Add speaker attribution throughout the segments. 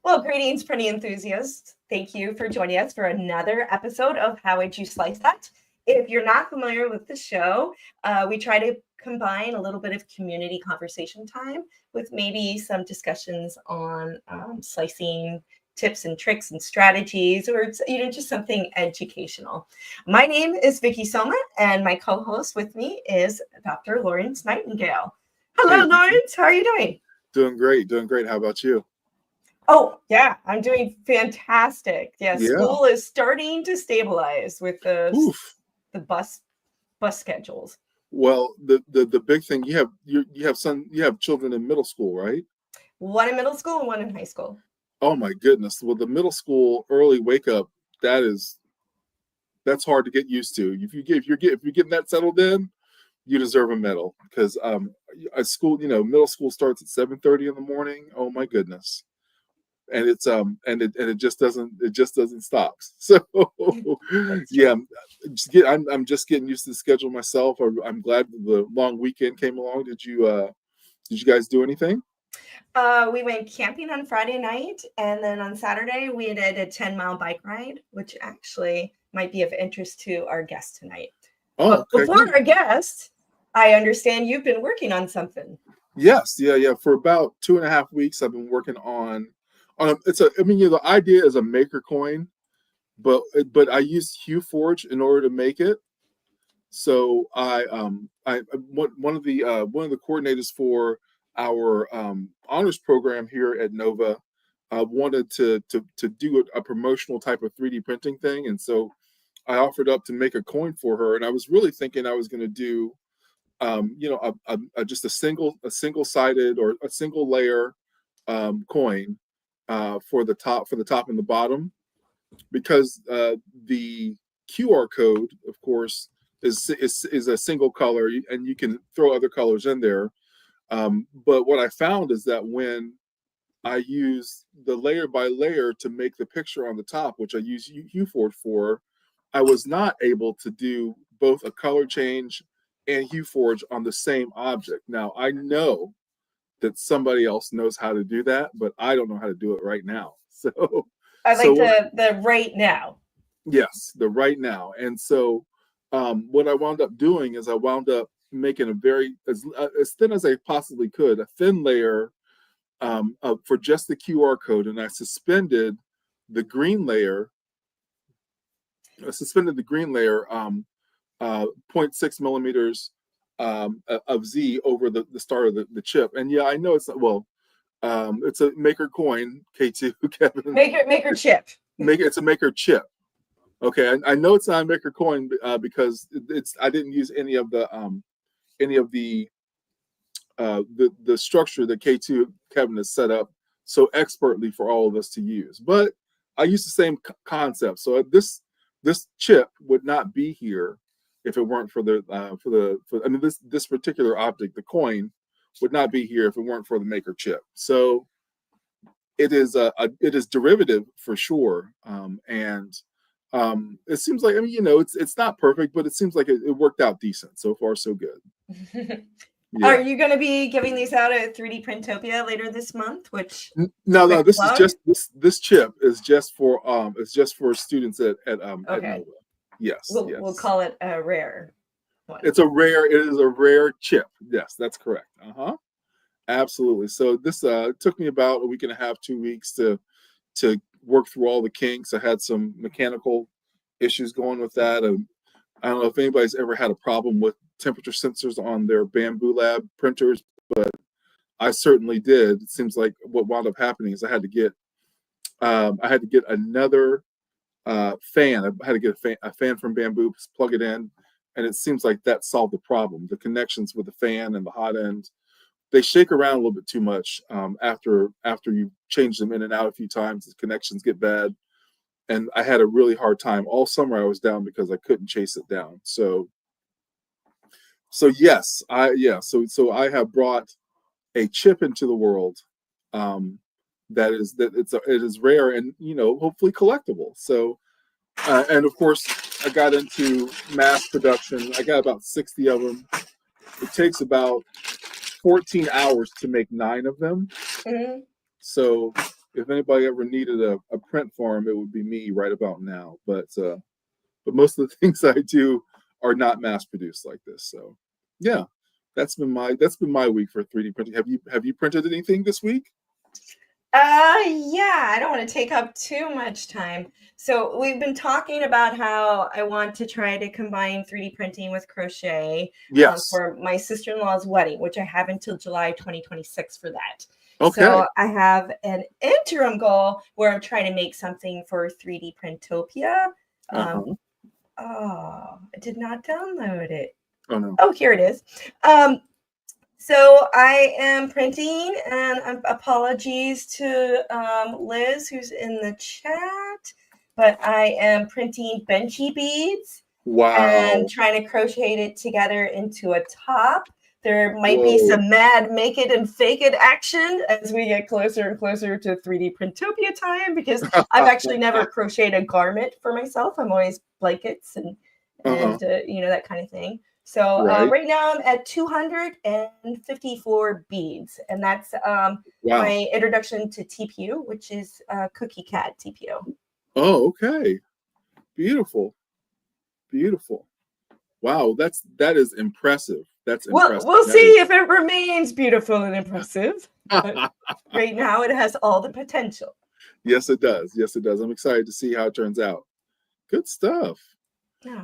Speaker 1: Well, greetings, printing enthusiasts. Thank you for joining us for another episode of How Would You Slice That? If you're not familiar with the show, we try to combine a little bit of community conversation time with maybe some discussions on slicing tips and tricks and strategies, or just something educational. My name is Vicky Soma, and my co-host with me is Dr. Lawrence Nightingale. Hello,
Speaker 2: Hey,
Speaker 1: Lawrence. How are you doing?
Speaker 2: Doing great. How about you?
Speaker 1: Oh, yeah, I'm doing fantastic. Yeah,
Speaker 2: Yeah.
Speaker 1: school is starting to stabilize with the bus schedules.
Speaker 2: Well, the big thing you have children in middle school, right?
Speaker 1: One in middle school and one in high school.
Speaker 2: Oh my goodness. Well, the middle school early wake up, that's hard to get used to. If you're getting that settled in, you deserve a medal because a school, middle school starts at 7:30 in the morning. Oh my goodness. And it's it just doesn't stop. So yeah, I'm just getting used to the schedule myself. I'm glad the long weekend came along. Did you guys do anything?
Speaker 1: We went camping on Friday night, and then on Saturday we did a 10-mile bike ride, which actually might be of interest to our guest tonight.
Speaker 2: Oh,
Speaker 1: but before our guest, I understand you've been working on something.
Speaker 2: Yes, yeah. For about 2.5 weeks, I've been working on the idea is a maker coin, but I used HueForge in order to make it. So one of the coordinators for our honors program here at Nova wanted to do a promotional type of 3D printing thing, and so I offered up to make a coin for her, and I was really thinking I was going to do just a single-sided or a single layer coin for the top and the bottom, because the QR code, of course, is a single color, and you can throw other colors in there. But what I found is that when I use the layer by layer to make the picture on the top, which I use HueForge for, I was not able to do both a color change and HueForge on the same object. Now, I know that somebody else knows how to do that, but I don't know how to do it right now. So
Speaker 1: the right now.
Speaker 2: Yes, the right now. And so what I wound up doing is I wound up making a very as thin as I possibly could, a thin layer for just the QR code, and I suspended the green layer. 0.6 millimeters of Z over the start of the chip. And yeah, I know it's a maker coin, K2, Kevin.
Speaker 1: MakerChip.
Speaker 2: It's a MakerChip. Okay, I know it's not a maker coin because I didn't use any of the structure that K2 Kevin has set up so expertly for all of us to use. But I use the same concept. So this chip would not be here if it weren't for this particular object, the coin, would not be here if it weren't for the MakerChip. So it is derivative for sure, and it seems like it's not perfect, but it seems like it worked out decent so far. So good.
Speaker 1: Yeah. Are you going to be giving these out at 3D Printopia later this month?
Speaker 2: No, this is just this chip is just for students at Nova. Yes,
Speaker 1: we'll call it a rare one.
Speaker 2: It is a rare chip. Yes, that's correct. Absolutely. So this took me about a week and a half, 2 weeks to work through all the kinks. I had some mechanical issues going with that. I don't know if anybody's ever had a problem with temperature sensors on their Bamboo Lab printers, but I certainly did. It seems like what wound up happening is I had to get another fan. I had to get a fan from Bamboo, plug it in, and it seems like that solved the problem. The connections with the fan and the hot end, they shake around a little bit too much after you change them in and out a few times. The connections get bad, and I had a really hard time all summer. I was down because I couldn't chase it down. So yes, So I have brought a chip into the world it is rare and hopefully collectible. So and of course I got into mass production. I got about 60 of them. It takes about 14 hours to make 9 of them. Mm-hmm. So if anybody ever needed a print farm, it would be me right about now. But most of the things I do are not mass produced like this. So yeah, that's been my week for 3D printing. Have you printed anything this week?
Speaker 1: Yeah, I don't want to take up too much time. So we've been talking about how I want to try to combine 3D printing with crochet
Speaker 2: Yes.
Speaker 1: for my sister-in-law's wedding, which I have until July 2026 for that.
Speaker 2: Okay.
Speaker 1: So I have an interim goal where I'm trying to make something for 3D Printopia.
Speaker 2: Uh-huh.
Speaker 1: Oh, I did not download it.
Speaker 2: Oh no.
Speaker 1: Oh, here it is. So I am printing, and apologies to Liz, who's in the chat, but I am printing benchy beads and
Speaker 2: Wow.
Speaker 1: trying to crochet it together into a top. There might be
Speaker 2: Whoa.
Speaker 1: some mad make it and fake it action as we get closer and closer to 3D Printopia time, because I've actually never crocheted a garment for myself. I'm always blankets and that kind of thing. So
Speaker 2: Right.
Speaker 1: right now I'm at 254 beads, and that's
Speaker 2: Wow.
Speaker 1: my introduction to TPU, which is Cookie Cat TPU.
Speaker 2: Oh, okay. Beautiful. Beautiful. Wow, that is impressive. That's impressive.
Speaker 1: We'll see if it remains beautiful and impressive. But right now it has all the potential.
Speaker 2: Yes, it does. Yes, it does. I'm excited to see how it turns out. Good stuff.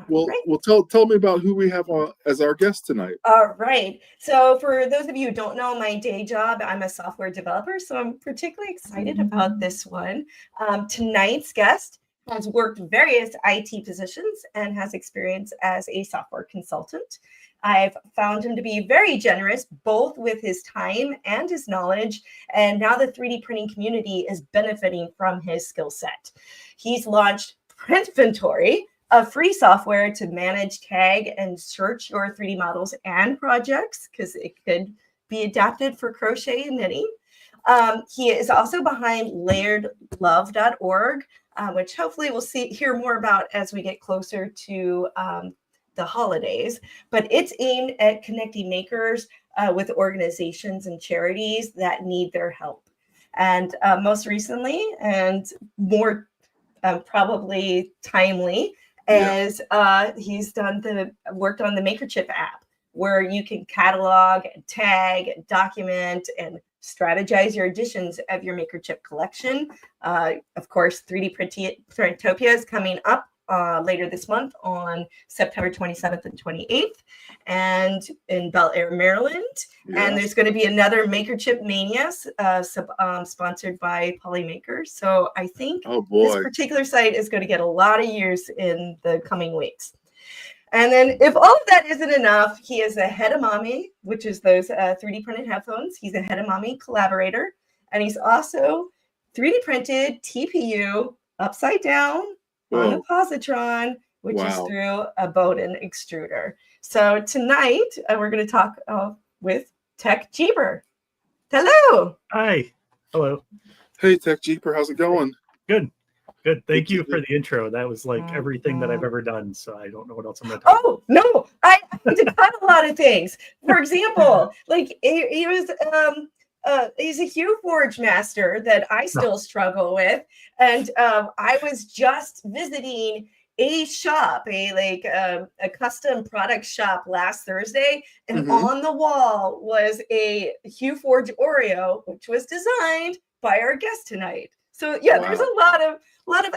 Speaker 2: Well, tell me about who we have as our guest tonight.
Speaker 1: All right. So for those of you who don't know my day job, I'm a software developer. So I'm particularly excited about this one. Tonight's guest has worked various IT positions and has experience as a software consultant. I've found him to be very generous, both with his time and his knowledge. And now the 3D printing community is benefiting from his skill set. He's launched Printventory, a free software to manage, tag, and search your 3D models and projects, because it could be adapted for crochet and knitting. He is also behind LayeredLove.org, which hopefully we'll hear more about as we get closer to the holidays. But it's aimed at connecting makers with organizations and charities that need their help. And most recently, and more probably timely, is he's worked on the MakerChip app, where you can catalog and tag and document and strategize your editions of your MakerChip collection. Of course, 3D Printopia is coming up later this month on September 27th and 28th, and in Bel Air, Maryland. Yeah. And there's going to be another MakerChip Mania sponsored by Polymaker. So I think this particular site is going to get a lot of use in the coming weeks. And then if all of that isn't enough, he is a Hedamame, which is those 3D printed headphones. He's a Hedamame collaborator. And he's also 3D printed TPU upside down on a positron, which is through a Bowden extruder. So tonight we're going to talk with TechJeeper. Hello.
Speaker 3: Hi. Hello.
Speaker 2: Hey, TechJeeper. How's it going?
Speaker 3: Good. Good. Thank you for the intro. That was like everything that I've ever done. So I don't know what else I'm going to talk about.
Speaker 1: Oh, no. I had to cut a lot of things. For example, like he was he's a HueForge master that I still struggle with. And I was just visiting a shop, a custom product shop last Thursday, and on the wall was a HueForge Oreo, which was designed by our guest tonight. So yeah, there's a lot of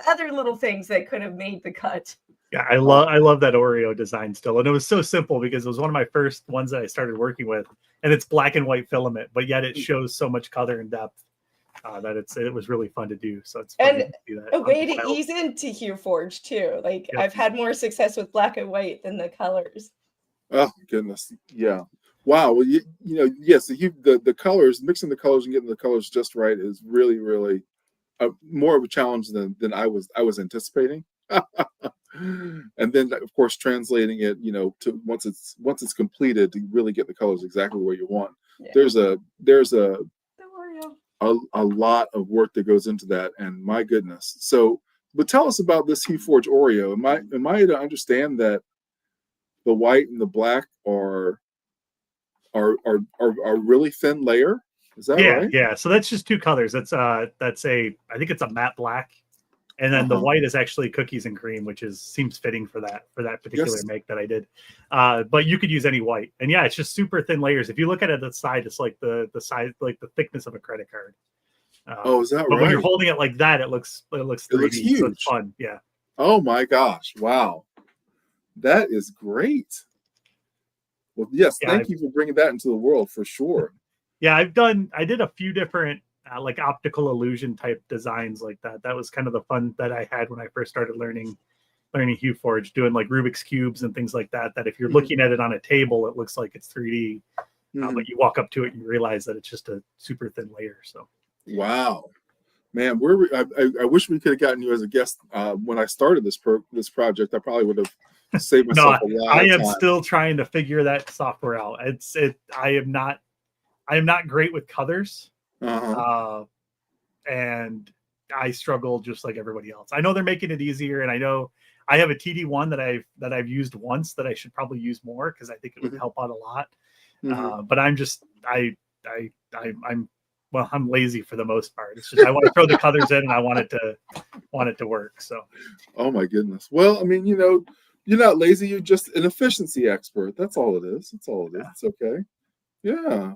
Speaker 1: other little things that could have made the cut.
Speaker 3: Yeah, I love that Oreo design still, and it was so simple because it was one of my first ones that I started working with, and it's black and white filament, but yet it shows so much color and depth that it was really fun to do. So it's fun to see that.
Speaker 1: A way to ease into HueForge too. Like I've had more success with black and white than the colors.
Speaker 2: Oh goodness, yeah. Wow. Well, yes, the colors, mixing the colors and getting the colors just right is really, really more of a challenge than I was anticipating. And then of course translating it, to once it's completed to really get the colors exactly where you want. Yeah. There's a lot of work that goes into that, and my goodness. So, but tell us about this HueForge Oreo. Am I to understand that the white and the black are really thin layer? Is that
Speaker 3: Yeah,
Speaker 2: right?
Speaker 3: yeah. So that's just two colors. That's I think it's a matte black, and then the white is actually cookies and cream, which seems fitting for that particular make that I did. But you could use any white, and yeah, it's just super thin layers. If you look at it at the side, it's like the size, like the thickness of a credit card.
Speaker 2: Is that
Speaker 3: but
Speaker 2: right?
Speaker 3: When you're holding it like that, it looks 3D.
Speaker 2: It looks huge.
Speaker 3: So it's fun. Yeah.
Speaker 2: Oh my gosh! Wow, that is great. Well, yes, thank you for bringing that into the world for sure.
Speaker 3: Yeah, I did a few different like optical illusion type designs like that. That was kind of the fun that I had when I first started learning HueForge, doing like Rubik's cubes and things like that. That if you're looking at it on a table, it looks like it's 3D, but you walk up to it and you realize that it's just a super thin layer. So,
Speaker 2: wow, man, I wish we could have gotten you as a guest when I started this project. I probably would have saved myself a lot.
Speaker 3: I am still trying to figure that software out. I am not great with colors, and I struggle just like everybody else. I know they're making it easier, and I know I have a TD1 that I've used once that I should probably use more because I think it would help out a lot. But I'm lazy for the most part. It's just I want to throw the colors in and I want it to work. So,
Speaker 2: oh my goodness. Well, I mean, you're not lazy. You're just an efficiency expert. That's all it is. It's all it is. It's okay. Yeah.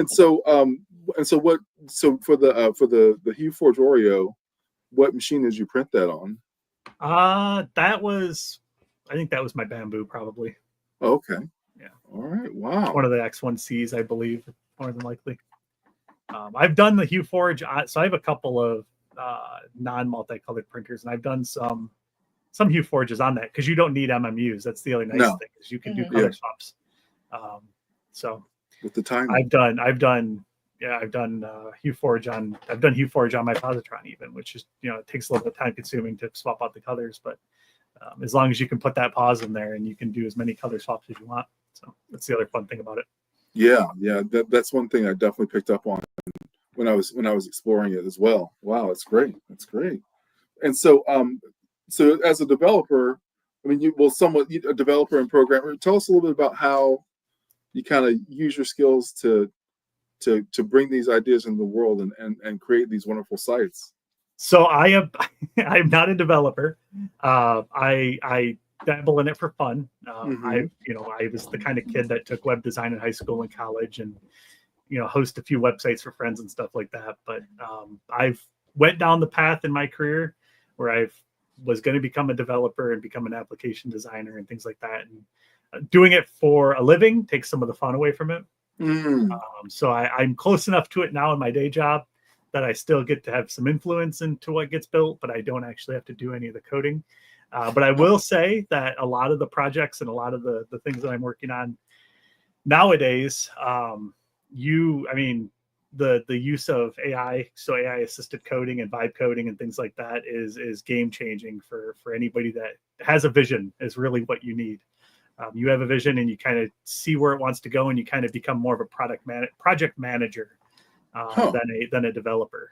Speaker 2: So for the HueForge Oreo, what machine did you print that on?
Speaker 3: I think that was my Bamboo probably.
Speaker 2: Okay.
Speaker 3: Yeah.
Speaker 2: All right. Wow.
Speaker 3: One of the X1Cs, I believe, more than likely. I've done the HueForge, so I have a couple of non-multicolored printers, and I've done some HueForges on that because you don't need MMUs. That's the other nice thing is you can do color swaps. So
Speaker 2: with the time,
Speaker 3: I've done HueForge on my positron even, which is it takes a little bit time consuming to swap out the colors, but as long as you can put that pause in there and you can do as many color swaps as you want. So that's the other fun thing about it. Yeah,
Speaker 2: that's one thing I definitely picked up on when I was exploring it as well. Wow, it's great. That's great. And so as a developer, I mean, a developer and programmer. Tell us a little bit about how you kind of use your skills to bring these ideas into the world and create these wonderful sites.
Speaker 3: So I'm not a developer. I dabble in it for fun. I was the kind of kid that took web design in high school and college, and host a few websites for friends and stuff like that. But I've went down the path in my career where I was going to become a developer and become an application designer and things like that. And doing it for a living takes some of the fun away from it. So I'm close enough to it now in my day job that I still get to have some influence into what gets built, but I don't actually have to do any of the coding. But I will say that a lot of the projects and a lot of the things that I'm working on nowadays, the use of AI, so AI assisted coding and vibe coding and things like that is game changing for anybody that has a vision is really what you need. You have a vision and you kind of see where it wants to go, and you kind of become more of a project manager than a developer.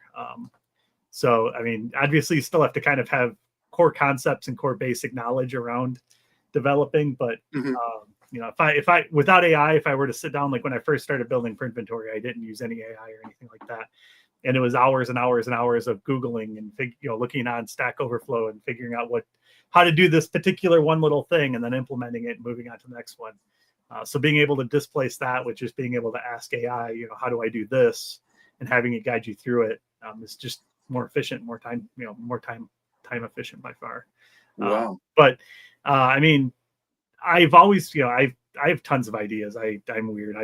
Speaker 3: So, I mean, obviously you still have to kind of have core concepts and core basic knowledge around developing, but if I without AI, if I were to sit down, like when I first started building Printventory, I didn't use any AI or anything like that. And it was hours and hours and hours of Googling and looking on Stack Overflow and figuring out how to do this particular one little thing and then implementing it and moving on to the next one. So being able to displace that with just being able to ask AI, how do I do this, and having it guide you through it is just more efficient, more time efficient by far.
Speaker 2: Wow.
Speaker 3: But I mean, I've always, I have tons of ideas. I'm weird.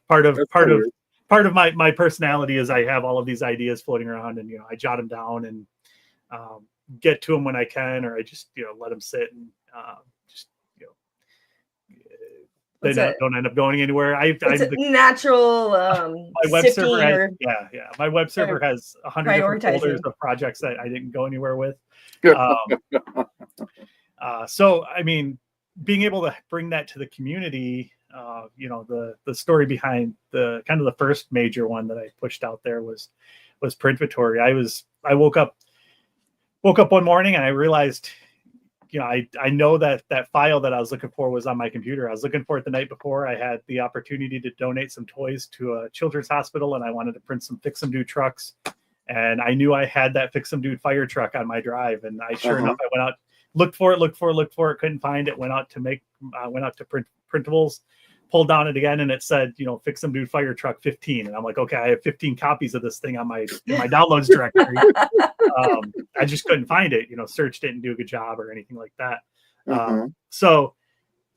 Speaker 3: Part of my personality is I have all of these ideas floating around, and I jot them down and get to them when I can, or I just let them sit and they don't end up going anywhere.
Speaker 1: Natural
Speaker 3: my web server my web server has 100 different folders of projects that I didn't go anywhere with. So I mean, being able to bring that to the community, the story behind the kind of the first major one that I pushed out there was Printventory. I woke up one morning and I realized I know that file that I was looking for was on my computer. I was looking for it the night before. I had the opportunity to donate some toys to a children's hospital, and I wanted to print some Fix 'em Dude trucks. And I knew I had that Fix 'em Dude fire truck on my drive. And sure enough, I went out, looked for it, couldn't find it. Went out to printables, pulled down it again, and it said, Fix 'em Dude fire truck 15. And I'm like, okay, I have 15 copies of this thing in my downloads directory. I just couldn't find it. Search didn't do a good job or anything like that. So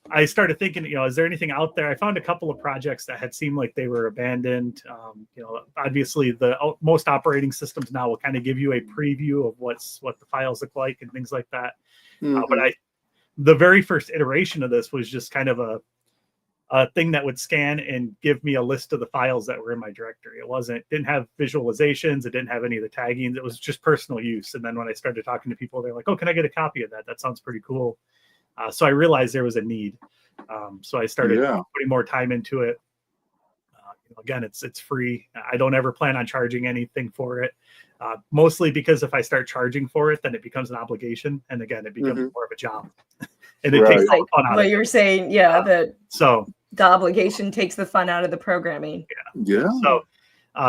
Speaker 3: I started thinking, is there anything out there? I found a couple of projects that had seemed like they were abandoned. Obviously most operating systems now will kind of give you a preview of what the files look like and things like that. But the very first iteration of this was just kind of a thing that would scan and give me a list of the files that were in my directory. Didn't have visualizations. It didn't have any of the tagging. It was just personal use. And then when I started talking to people, they're like, oh, can I get a copy of that? That sounds pretty cool. So I realized there was a need. So I started putting more time into it. Again, it's free. I don't ever plan on charging anything for it. Mostly because if I start charging for it, then it becomes an obligation. And again, it becomes more of a job. And it takes all the fun out of it.
Speaker 1: What you're saying, that
Speaker 3: so
Speaker 1: the obligation takes the fun out of the programming.
Speaker 2: Yeah.
Speaker 3: So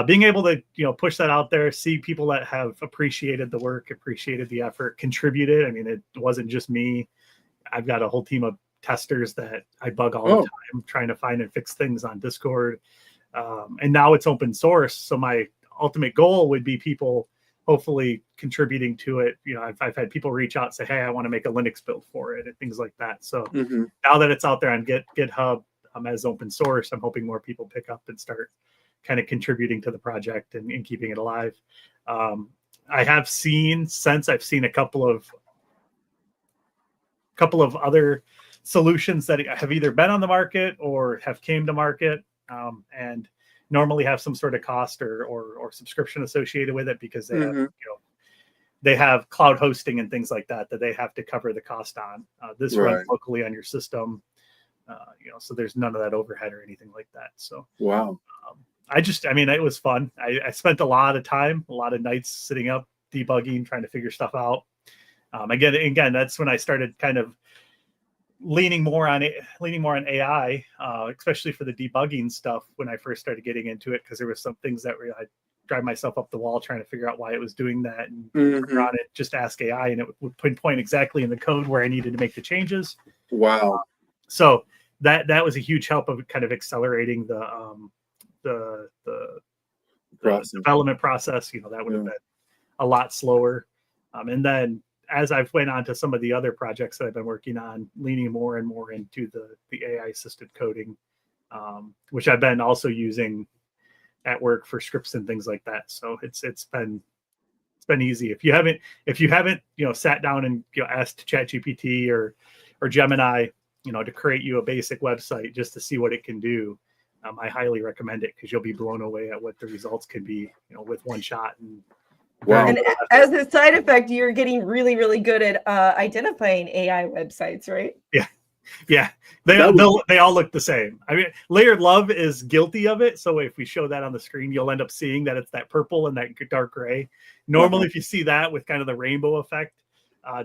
Speaker 3: being able to, push that out there, see people that have appreciated the work, appreciated the effort, contributed. I mean, it wasn't just me. I've got a whole team of testers that I bug all the time, trying to find and fix things on Discord. And now it's open source. So my ultimate goal would be people hopefully contributing to it. I've had people reach out and say, hey, I want to make a Linux build for it and things like that. So now that it's out there on GitHub as open source, I'm hoping more people pick up and start kind of contributing to the project and keeping it alive. I've seen a couple of other solutions that have either been on the market or have came to market and normally have some sort of cost or subscription associated with it because they have, they have cloud hosting and things like that they have to cover the cost on. This runs locally on your system, so there's none of that overhead or anything like that. So
Speaker 2: wow.
Speaker 3: It was fun. I spent a lot of time, a lot of nights sitting up, debugging, trying to figure stuff out. Again, that's when I started kind of leaning more on AI, especially for the debugging stuff when I first started getting into it, because there were some things that I'd drive myself up the wall trying to figure out why it was doing that, and on it, just ask AI, and it would pinpoint exactly in the code where I needed to make the changes.
Speaker 2: Wow!
Speaker 3: So that was a huge help of kind of accelerating the development process. That would have been a lot slower, and then as I've went on to some of the other projects that I've been working on, leaning more and more into the AI assisted coding, which I've been also using at work for scripts and things like that. So it's been easy. If you haven't sat down and asked ChatGPT or Gemini to create you a basic website just to see what it can do, I highly recommend it, because you'll be blown away at what the results can be with one shot. And
Speaker 2: wow.
Speaker 1: And as a side effect, you're getting really, really good at identifying AI websites, right?
Speaker 3: Yeah. They all look the same. I mean, LayeredLove is guilty of it. So if we show that on the screen, you'll end up seeing that it's that purple and that dark gray. Normally, if you see that with kind of the rainbow effect,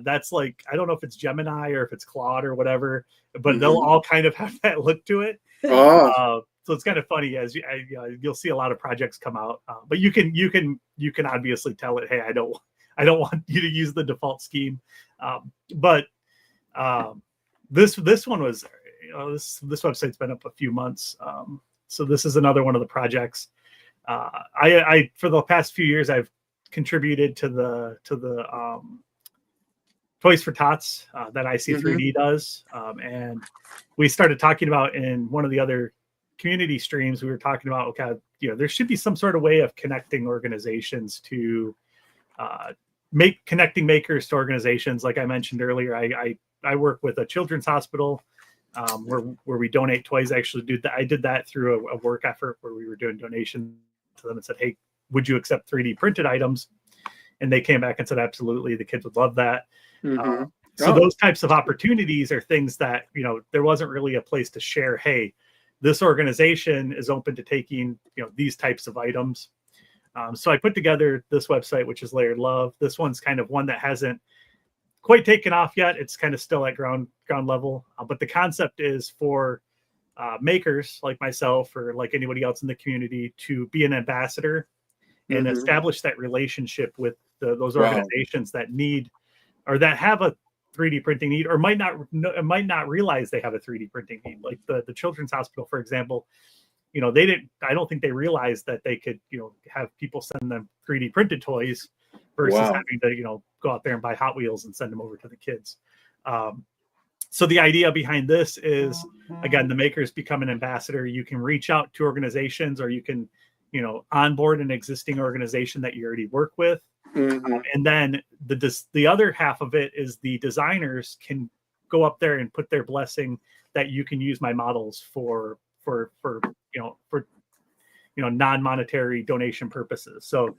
Speaker 3: that's like, I don't know if it's Gemini or if it's Claude or whatever, but they'll all kind of have that look to it. So it's kind of funny as you'll see a lot of projects come out, but you can obviously tell it, hey, I don't want you to use the default scheme. But this one was, this website's been up a few months. So this is another one of the projects. I for the past few years, I've contributed to the Toys for Tots that IC3D does. And we started talking about in one of the other community streams, we were talking about, okay, there should be some sort of way of connecting organizations to connecting makers to organizations. Like I mentioned earlier, I work with a children's hospital where we donate toys. I did that through a work effort where we were doing donations to them and said, hey, would you accept 3D printed items? And they came back and said, absolutely, the kids would love that. So those types of opportunities are things that, there wasn't really a place to share, hey, this organization is open to taking, these types of items. So I put together this website, which is LayeredLove. This one's kind of one that hasn't quite taken off yet. It's kind of still at ground level, but the concept is for makers like myself or like anybody else in the community to be an ambassador and establish that relationship with those organizations that need or that have a 3D printing need or might not realize they have a 3D printing need. Like the Children's Hospital, for example, I don't think they realized that they could, have people send them 3D printed toys versus having to, go out there and buy Hot Wheels and send them over to the kids. So the idea behind this is, again, the makers become an ambassador. You can reach out to organizations or you can, onboard an existing organization that you already work with. And then the other half of it is the designers can go up there and put their blessing that you can use my models for non-monetary donation purposes. So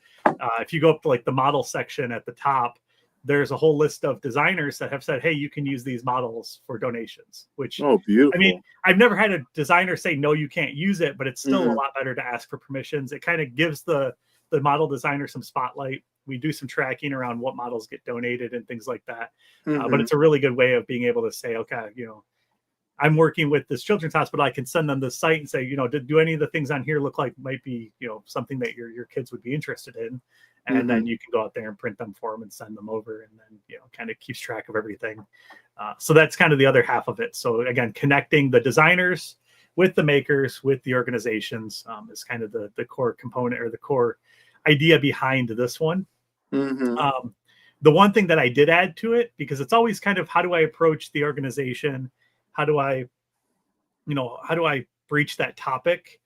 Speaker 3: if you go up to like the model section at the top, there's a whole list of designers that have said, hey, you can use these models for donations, which,
Speaker 2: beautiful.
Speaker 3: I mean, I've never had a designer say, no, you can't use it, but it's still a lot better to ask for permissions. It kind of gives the model designer some spotlight. We do some tracking around what models get donated and things like that. But it's a really good way of being able to say, okay, I'm working with this children's hospital. I can send them the site and say, do any of the things on here look like might be, something that your kids would be interested in? And then you can go out there and print them for them and send them over, and then, kind of keeps track of everything. So that's kind of the other half of it. So again, connecting the designers with the makers, with the organizations is kind of the core component or the core idea behind this one. The one thing that I did add to it, because it's always kind of, how do I approach the organization? How do I breach that topic?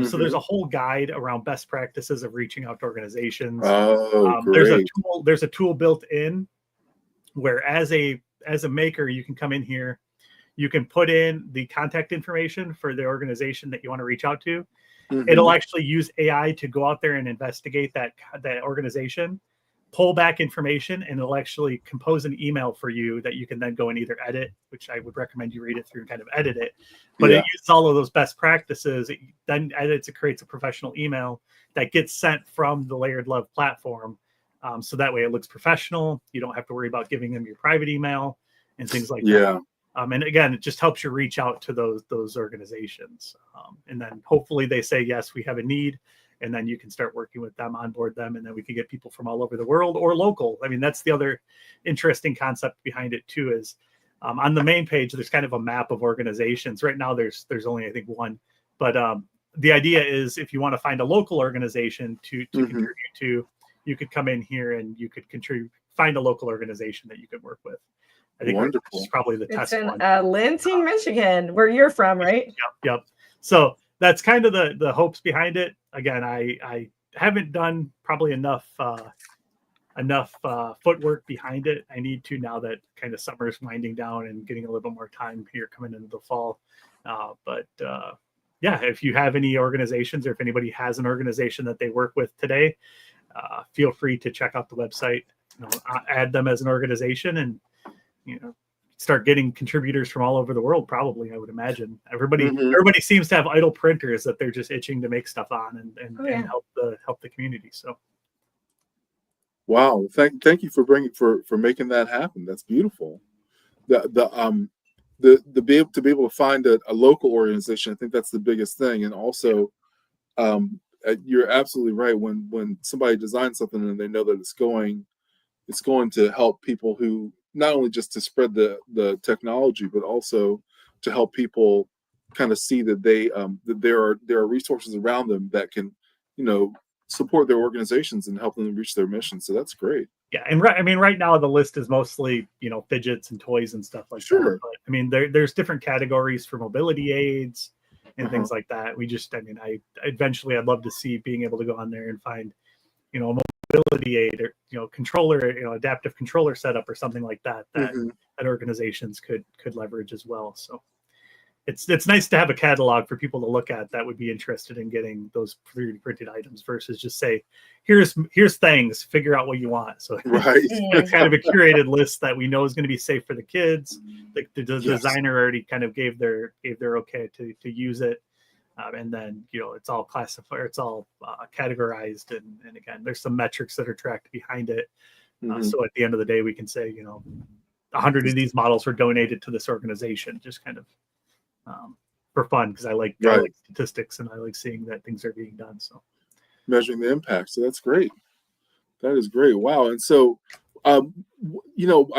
Speaker 3: So there's a whole guide around best practices of reaching out to organizations.
Speaker 2: Great.
Speaker 3: There's a tool built in where as a maker, you can come in here, you can put in the contact information for the organization that you want to reach out to. It'll actually use AI to go out there and investigate that organization, pull back information, and it'll actually compose an email for you that you can then go and either edit, which I would recommend you read it through and kind of edit it. But it uses all of those best practices. It then edits, it creates a professional email that gets sent from the LayeredLove platform. So that way it looks professional. You don't have to worry about giving them your private email and things like that. And again, it just helps you reach out to those organizations. And then hopefully they say, yes, we have a need. And then you can start working with them, onboard them, and then we can get people from all over the world or local. I mean, that's the other interesting concept behind it too, is on the main page, there's kind of a map of organizations. Right now, there's only, I think, one. But the idea is if you want to find a local organization to contribute to, you could come in here and you could find a local organization that you could work with. I think it's probably the test one.
Speaker 1: It's in Lansing, Michigan, where you're from, right?
Speaker 3: Yep. So that's kind of the hopes behind it. Again, I haven't done probably enough footwork behind it. I need to, now that kind of summer's winding down and getting a little bit more time here coming into the fall. Yeah, if you have any organizations or if anybody has an organization that they work with today, feel free to check out the website, add them as an organization, and start getting contributors from all over the world. Probably, I would imagine everybody seems to have idle printers that they're just itching to make stuff on and help the community. So,
Speaker 2: wow, thank you for making that happen. That's beautiful. To be able to find a local organization, I think that's the biggest thing. And also, you're absolutely right. When somebody designs something and they know that it's going to help people who, not only just to spread the technology, but also to help people kind of see that that there are resources around them that can, support their organizations and help them reach their mission. So that's great.
Speaker 3: Yeah, and right now the list is mostly fidgets and toys and stuff like that. But I mean, there's different categories for mobility aids and things like that. Eventually I'd love to see being able to go on there and find a mobility aid or controller, adaptive controller setup or something like that that organizations could leverage as well. So it's nice to have a catalog for people to look at that would be interested in getting those 3D printed items versus just say, here's things, figure out what you want. So it's kind of a curated list that we know is going to be safe for the kids. The designer already kind of gave their okay to use it. And then, it's all classified, it's all categorized. And again, there's some metrics that are tracked behind it. So at the end of the day, we can say, 100 of these models were donated to this organization, just kind of for fun, because I like statistics and I like seeing that things are being done. So
Speaker 2: measuring the impact. So that's great. That is great. Wow. And so, I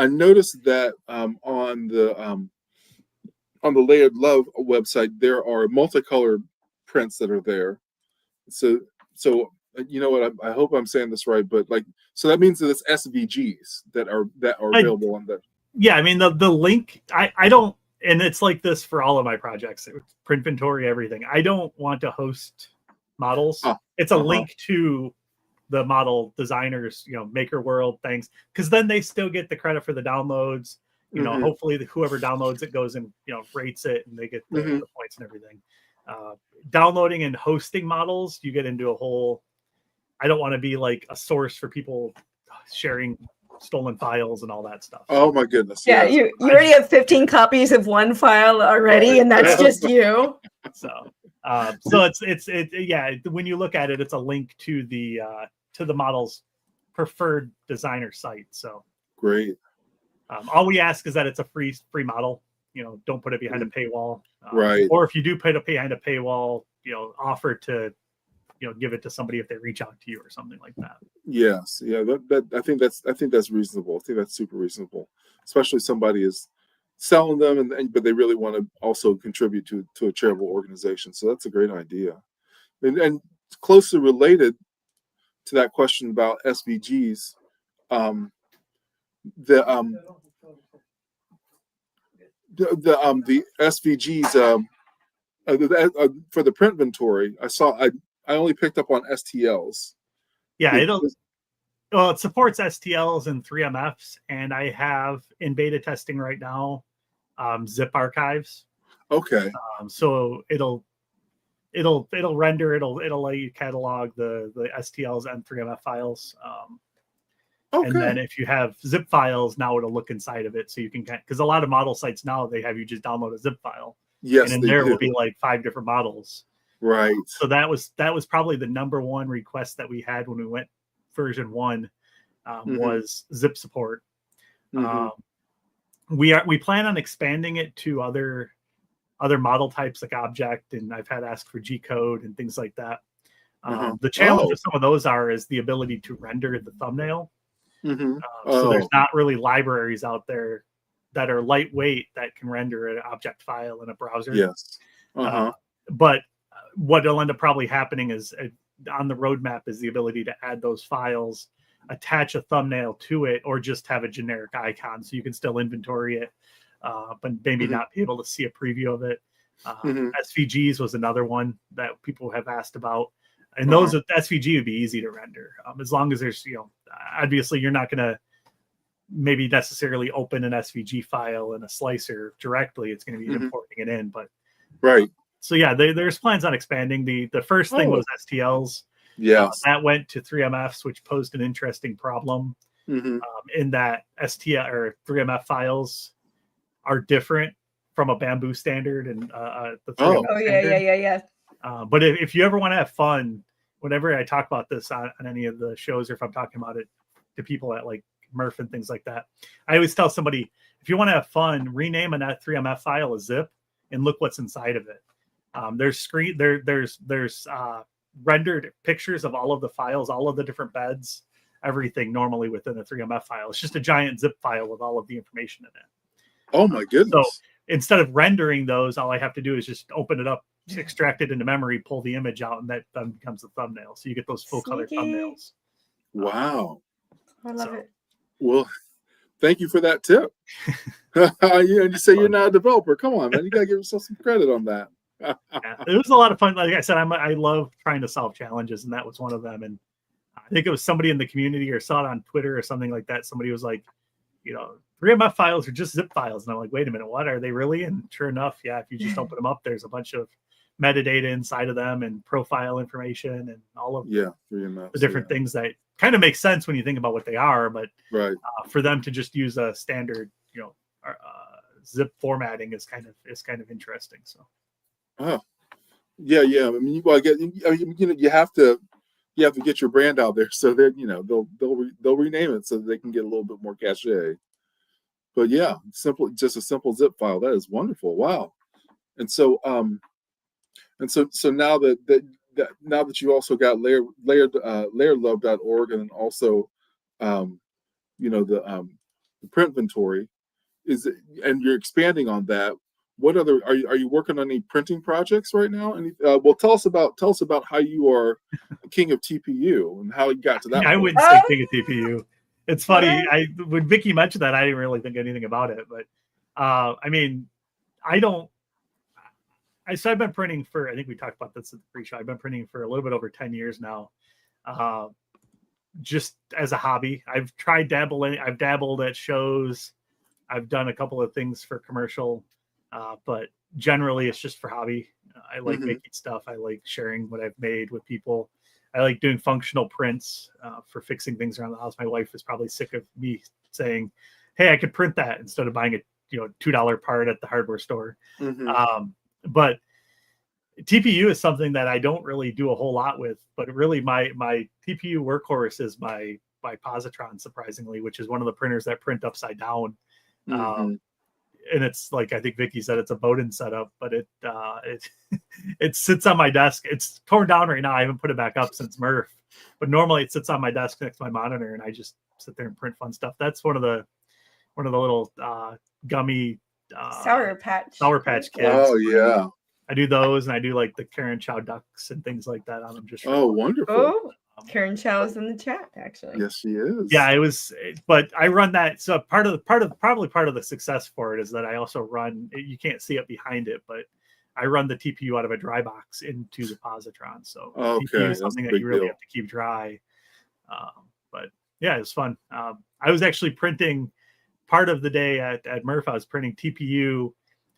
Speaker 2: noticed that on the LayeredLove website, there are multicolored prints that are there. So you know what? I hope I'm saying this right, but so that means that it's SVGs that are available on that.
Speaker 3: Yeah, I mean the link. I don't, and it's like this for all of my projects, Printventory, everything. I don't want to host models. It's a link to the model designers, Maker World things, because then they still get the credit for the downloads. Hopefully whoever downloads it goes and rates it, and they get the points and everything. Downloading and hosting models, you get into a whole. I don't want to be like a source for people sharing stolen files and all that stuff.
Speaker 2: Oh my goodness!
Speaker 1: Yeah, you already have 15 copies of one file already, and that's just you.
Speaker 3: So it's when you look at it, it's a link to the model's preferred designer site. So
Speaker 2: great.
Speaker 3: All we ask is that it's a free model. Don't put it behind a paywall.
Speaker 2: Right.
Speaker 3: Or if you do put it behind a paywall, offer to give it to somebody if they reach out to you or something like that.
Speaker 2: Yes. Yeah. I think that's reasonable. I think that's super reasonable, especially if somebody is selling them but they really want to also contribute to a charitable organization. So that's a great idea. And closely related to that question about SVGs, the SVGs for the Printventory, I only picked up on STLs.
Speaker 3: Yeah, it supports STLs and 3MFs, and I have in beta testing right now zip archives.
Speaker 2: Okay.
Speaker 3: So it'll render, it'll let you catalog the STLs and 3MF files. Okay. And then if you have zip files, now it'll look inside of it, so you can, because a lot of model sites now, they have you just download a zip file.
Speaker 2: Yes,
Speaker 3: and in there will be like 5 different models.
Speaker 2: Right.
Speaker 3: So that was probably the number one request that we had when we went version 1 was zip support. We plan on expanding it to other model types like object, and I've had asked for G code and things like that. The challenge with some of those is the ability to render the thumbnail. So there's not really libraries out there that are lightweight that can render an object file in a browser.
Speaker 2: Yes.
Speaker 3: But what will end up probably happening is on the roadmap is the ability to add those files, attach a thumbnail to it, or just have a generic icon so you can still inventory it, but maybe not be able to see a preview of it. SVGs was another one that people have asked about. And those SVG would be easy to render, as long as there's, obviously you're not going to maybe necessarily open an SVG file in a slicer directly. It's going to be importing it in, but
Speaker 2: right.
Speaker 3: So yeah, there's plans on expanding. The first thing was STLs.
Speaker 2: Yes.
Speaker 3: That went to 3MFs, which posed an interesting problem in that STL or 3MF files are different from a Bamboo standard and the 3MF standard.
Speaker 1: Yeah.
Speaker 3: But if you ever want to have fun, whenever I talk about this on any of the shows, or if I'm talking about it to people at like Murph and things like that, I always tell somebody, if you want to have fun, rename a 3MF file a zip and look what's inside of it. There's rendered pictures of all of the files, all of the different beds, everything normally within a 3MF file. It's just a giant zip file with all of the information in it.
Speaker 2: Oh my goodness.
Speaker 3: So instead of rendering those, all I have to do is just open it up, extract it into memory, pull the image out, and that then becomes the thumbnail. So you get those full color thumbnails.
Speaker 2: Wow.
Speaker 1: I love it.
Speaker 2: Well, thank you for that tip. You say you're not a developer. Come on, man. You got to give yourself some credit on that.
Speaker 3: Yeah, it was a lot of fun. Like I said, I love trying to solve challenges, and that was one of them. And I think it was somebody in the community or saw it on Twitter or something like that. Somebody was like, 3MF files are just zip files. And I'm like, wait a minute, what are they really? And sure enough, yeah, if you just open them up, there's a bunch of metadata inside of them and profile information and all of the different things that kind of make sense when you think about what they are. But for them to just use a standard, zip formatting is kind of interesting. So.
Speaker 2: Oh, yeah. I mean, you have to get your brand out there, so that they'll rename it so that they can get a little bit more cachet. But yeah, simple, just a simple zip file. That is wonderful. Wow. And so so now now that you also got LayeredLove.org, and then also the Printventory, and you're expanding on that. What other are you working on any printing projects right now? And well, tell us about how you are king of TPU and how you got to that.
Speaker 3: I
Speaker 2: point.
Speaker 3: wouldn't say king of TPU. It's funny.
Speaker 1: What?
Speaker 3: When Vicky mentioned that, I didn't really think anything about it. But I mean, so I've been printing for, I think we talked about this at the pre-show. I've been printing for a little bit over 10 years now, just as a hobby. I've dabbled at shows. I've done a couple of things for commercial, but generally it's just for hobby. I like making stuff. I like sharing what I've made with people. I like doing functional prints for fixing things around the house. My wife is probably sick of me saying, "Hey, I could print that," instead of buying a $2 part at the hardware store. But TPU is something that I don't really do a whole lot with. But really, my TPU workhorse is my positron, surprisingly, which is one of the printers that print upside down. And it's like, I think Vicky said, it's a Bowden setup, but it sits on my desk. It's torn down right now. I haven't put it back up since Murph, but normally it sits on my desk next to my monitor, and I just sit there and print fun stuff. That's one of the little gummy
Speaker 1: Sour Patch
Speaker 3: Kids.
Speaker 2: Oh yeah,
Speaker 3: I do those, and I do like the Karen Chow ducks and things like that on them. Just
Speaker 2: wonderful.
Speaker 1: Oh, Karen Chow is in the chat, actually.
Speaker 2: Yes, she is.
Speaker 3: Yeah, it was, but I run that. So probably part of the success for it is that I also run. You can't see it behind it, but I run the TPU out of a dry box into the positron. So TPU is something that you really have to keep dry. But yeah, it was fun. I was actually printing part of the day at Murph. I was printing TPU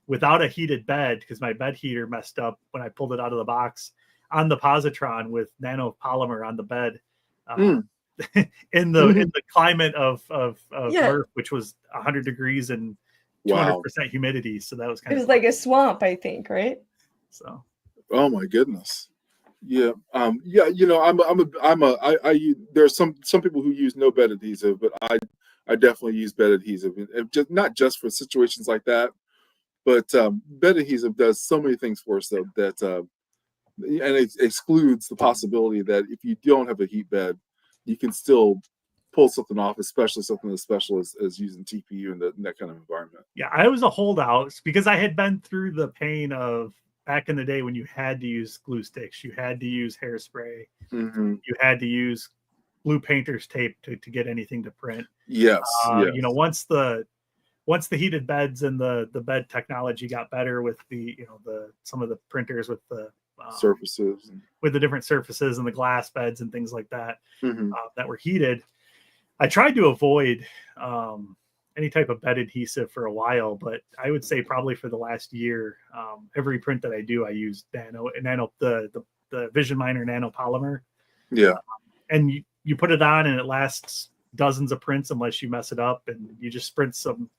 Speaker 3: without a heated bed because my bed heater messed up when I pulled it out of the box, on the positron with nanopolymer on the bed, in the climate of Murph, which was 100 degrees and 200% humidity. So that was kind of
Speaker 1: like a swamp, I think, right?
Speaker 3: So,
Speaker 2: oh my goodness, yeah, there's some people who use no bed adhesive, but I definitely use bed adhesive, and just not just for situations like that, but bed adhesive does so many things for us though that. And it excludes the possibility that if you don't have a heat bed, you can still pull something off, especially something as special as using TPU in that kind of environment.
Speaker 3: Yeah, I was a holdout because I had been through the pain of back in the day when you had to use glue sticks, you had to use hairspray, you had to use glue painter's tape to get anything to print.
Speaker 2: Yes,
Speaker 3: once the heated beds and the bed technology got better with some of the printers with the
Speaker 2: surfaces,
Speaker 3: with the different surfaces and the glass beds and things like that that were heated, I tried to avoid any type of bed adhesive for a while, but I would say probably for the last year, every print that I do, I use the Vision Miner nanopolymer.
Speaker 2: Yeah,
Speaker 3: and you put it on and it lasts dozens of prints unless you mess it up, and you just sprint some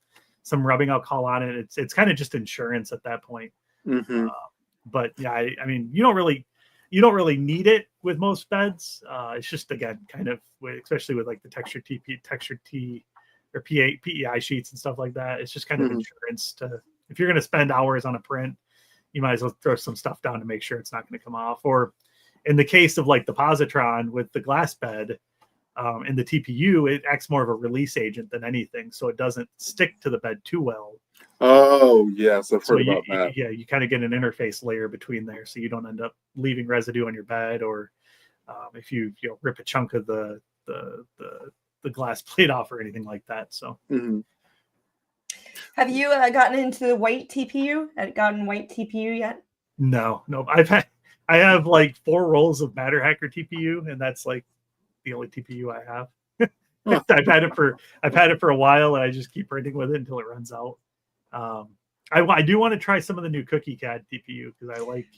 Speaker 3: rubbing alcohol on it. It's kind of just insurance at that point. But yeah, I mean, you don't really need it with most beds. It's just, again, kind of, especially with like the texture T or PEI sheets and stuff like that. It's just kind of insurance if you're going to spend hours on a print, you might as well throw some stuff down to make sure it's not going to come off. Or in the case of like the positron with the glass bed and the TPU, it acts more of a release agent than anything. So it doesn't stick to the bed too well.
Speaker 2: Oh, yes, I've heard about that.
Speaker 3: Yeah, you kind of get an interface layer between there, so you don't end up leaving residue on your bed, or if you rip a chunk of the glass plate off or anything like that. So,
Speaker 1: have you gotten into the white TPU? Gotten white TPU yet?
Speaker 3: No. I have like 4 rolls of Matter Hacker TPU, and that's like the only TPU I have. I've had it for a while, and I just keep printing with it until it runs out. I do want to try some of the new CookieCAD TPU because I like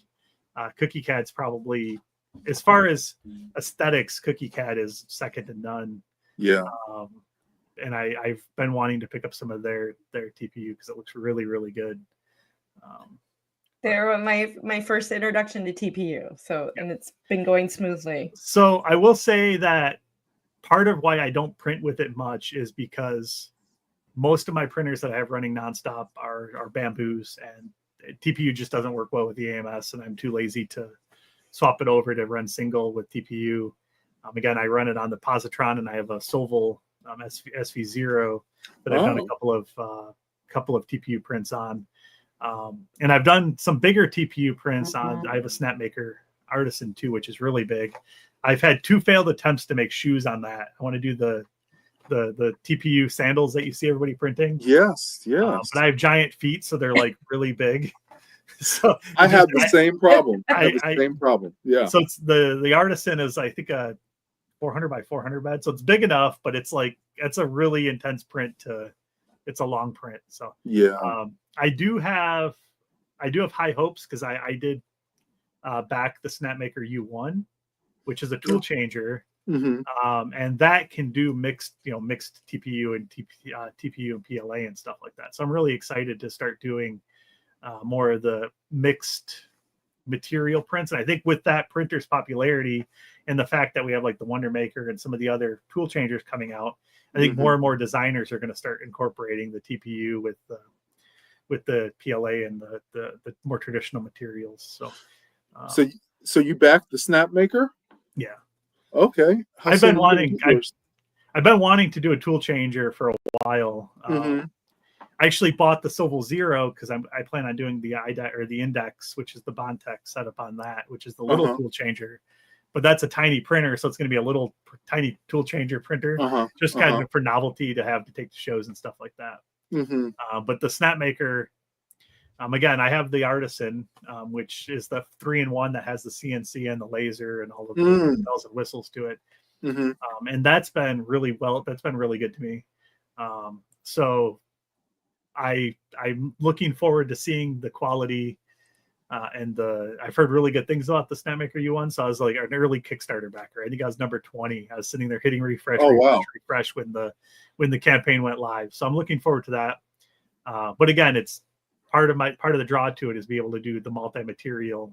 Speaker 3: CookieCAD's probably, as far as aesthetics, CookieCAD is second to none.
Speaker 2: Yeah.
Speaker 3: And I've been wanting to pick up some of their TPU because it looks really, really good.
Speaker 1: They're my first introduction to TPU, and it's been going smoothly.
Speaker 3: So I will say that part of why I don't print with it much is because most of my printers that I have running nonstop are bamboos, and TPU just doesn't work well with the AMS, and I'm too lazy to swap it over to run single with TPU. Again, I run it on the positron, and I have a Soval SV0 that I've done a couple of TPU prints on. And I've done some bigger TPU prints on. I have a Snapmaker Artisan too, which is really big. I've had 2 failed attempts to make shoes on that. I want to do the TPU sandals that you see everybody printing.
Speaker 2: Yes.
Speaker 3: But I have giant feet, so they're like really big. So
Speaker 2: I have the same problem. Same problem. Yeah.
Speaker 3: So it's the Artisan is, I think, a 400 by 400 bed, so it's big enough, but it's a really intense print. It's a long print. So
Speaker 2: yeah.
Speaker 3: I do have high hopes, because I did back the Snapmaker U1, which is a tool changer. And that can do mixed TPU and TPU and PLA and stuff like that. So I'm really excited to start doing more of the mixed material prints. And I think with that printer's popularity and the fact that we have like the Wonder Maker and some of the other tool changers coming out, I think more and more designers are going to start incorporating the TPU with the PLA and the more traditional materials.
Speaker 2: So you backed the Snapmaker?
Speaker 3: Yeah.
Speaker 2: Okay.
Speaker 3: I've been wanting to do a tool changer for a while. I actually bought the Soval Zero because I plan on doing the Index, which is the Bondtech setup on that, which is the little tool changer. But that's a tiny printer, so it's going to be a little tiny tool changer printer, just kind of for novelty to have to take to shows and stuff like that. But the Snapmaker, again, I have the Artisan, which is the 3-in-1 that has the CNC and the laser and all of the bells and whistles to it. And that's been really good to me. So I'm looking forward to seeing the quality, and I've heard really good things about the Snapmaker U1. So I was like an early Kickstarter backer. I think I was number 20. I was sitting there hitting refresh when the campaign went live. So I'm looking forward to that. But again, it's part of the draw to it is be able to do the multi-material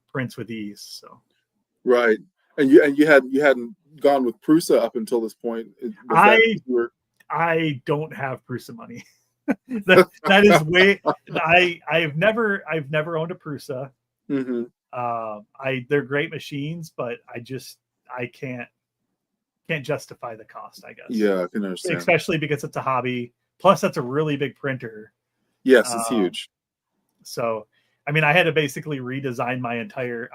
Speaker 3: prints with ease. So
Speaker 2: right, and you hadn't gone with Prusa up until this point.
Speaker 3: I don't have Prusa money. that is way. I've never owned a Prusa. They're great machines, but I can't justify the cost, I guess.
Speaker 2: Yeah, I can understand.
Speaker 3: Especially because it's a hobby. Plus, that's a really big printer.
Speaker 2: Yes, it's huge.
Speaker 3: So, I mean, I had to basically redesign my entire.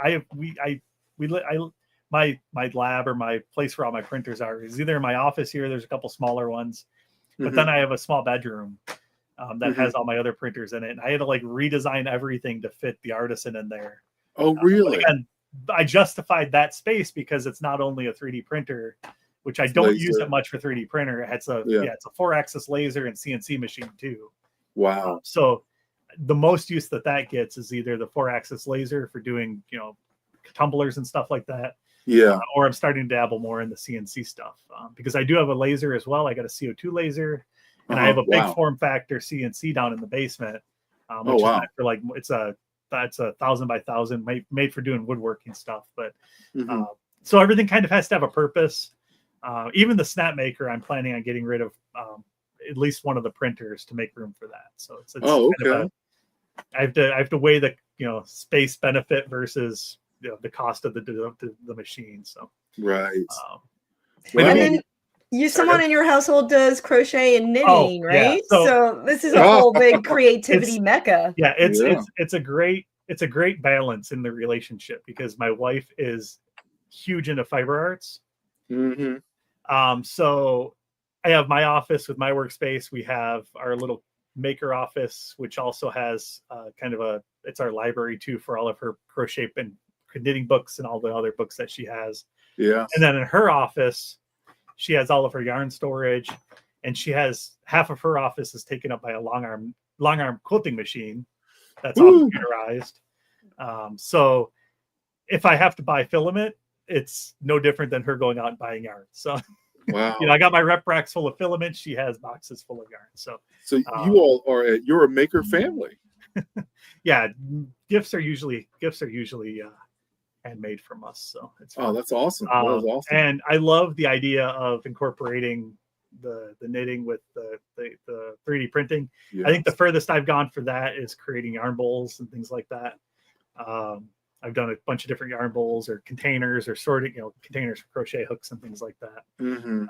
Speaker 3: My lab, or my place where all my printers are, is either in my office here. There's a couple smaller ones, but then I have a small bedroom that has all my other printers in it, and I had to like redesign everything to fit the Artisan in there.
Speaker 2: Oh, really?
Speaker 3: Again, I justified that space because it's not only a 3D printer, which I don't use it much for 3D printer. It's a 4-axis laser and CNC machine too.
Speaker 2: Wow.
Speaker 3: So the most use that gets is either the 4-axis laser for doing tumblers and stuff like that.
Speaker 2: Yeah.
Speaker 3: Or I'm starting to dabble more in the CNC stuff because I do have a laser as well. I got a CO2 laser, and I have a big form factor CNC down in the basement. Which is for like it's a 1,000 by 1,000 made for doing woodworking stuff. But so everything kind of has to have a purpose. Even the Snapmaker, I'm planning on getting rid of at least one of the printers to make room for that. So it's kind of I have to weigh the space benefit versus the cost of the machine. So
Speaker 2: right.
Speaker 1: And then someone in your household does crochet and knitting, right?
Speaker 3: Yeah.
Speaker 1: So this is a whole big creativity mecca.
Speaker 3: Yeah, it's a great balance in the relationship because my wife is huge into fiber arts. So I have my office with my workspace. We have our little maker office, which also has it's our library too for all of her crochet and knitting books and all the other books that she has.
Speaker 2: Yeah.
Speaker 3: And then in her office, she has all of her yarn storage, and she has half of her office is taken up by a long arm quilting machine that's all computerized. So if I have to buy filament, it's no different than her going out and buying yarn. So
Speaker 2: wow.
Speaker 3: I got my rep racks full of filament. She has boxes full of yarn. So
Speaker 2: you all you're a maker family.
Speaker 3: Yeah, gifts are usually handmade from us. So it's fun.
Speaker 2: That's awesome. That was awesome.
Speaker 3: And I love the idea of incorporating knitting with the 3D printing.
Speaker 2: Yes.
Speaker 3: I think the furthest I've gone for that is creating yarn bowls and things like that. I've done a bunch of different yarn bowls or containers or sorting, containers for crochet hooks and things like that.
Speaker 2: Mm-hmm.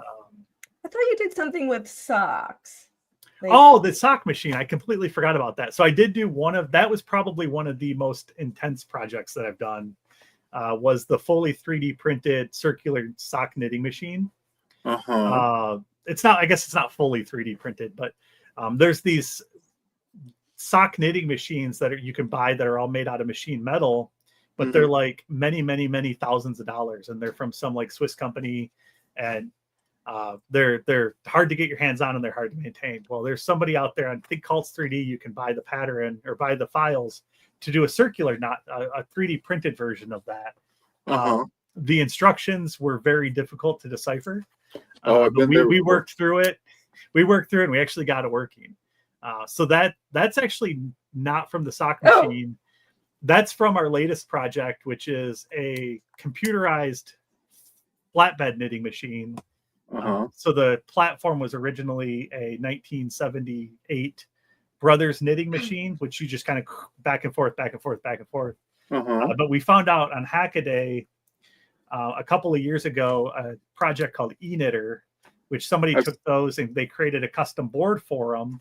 Speaker 1: I thought you did something with socks.
Speaker 3: The sock machine. I completely forgot about that. So I did do that was probably one of the most intense projects that I've done, was the fully 3D printed circular sock knitting machine. I guess it's not fully 3D printed, but there's these sock knitting machines that you can buy that are all made out of machine metal, but they're like many, many, many thousands of dollars, and they're from some like Swiss company, and they're hard to get your hands on and they're hard to maintain. Well, there's somebody out there, I think Cults 3D, you can buy the pattern or buy the files to do a circular, not a 3D printed version of that. The instructions were very difficult to decipher. We worked through it. We worked through it and we actually got it working. So that's actually not from the sock machine. That's from our latest project, which is a computerized flatbed knitting machine. So the platform was originally a 1978 Brothers knitting machine, which you just kind of back and forth, back and forth, back and forth. But we found out on Hackaday a couple of years ago, a project called eKnitter, which somebody took those and they created a custom board for them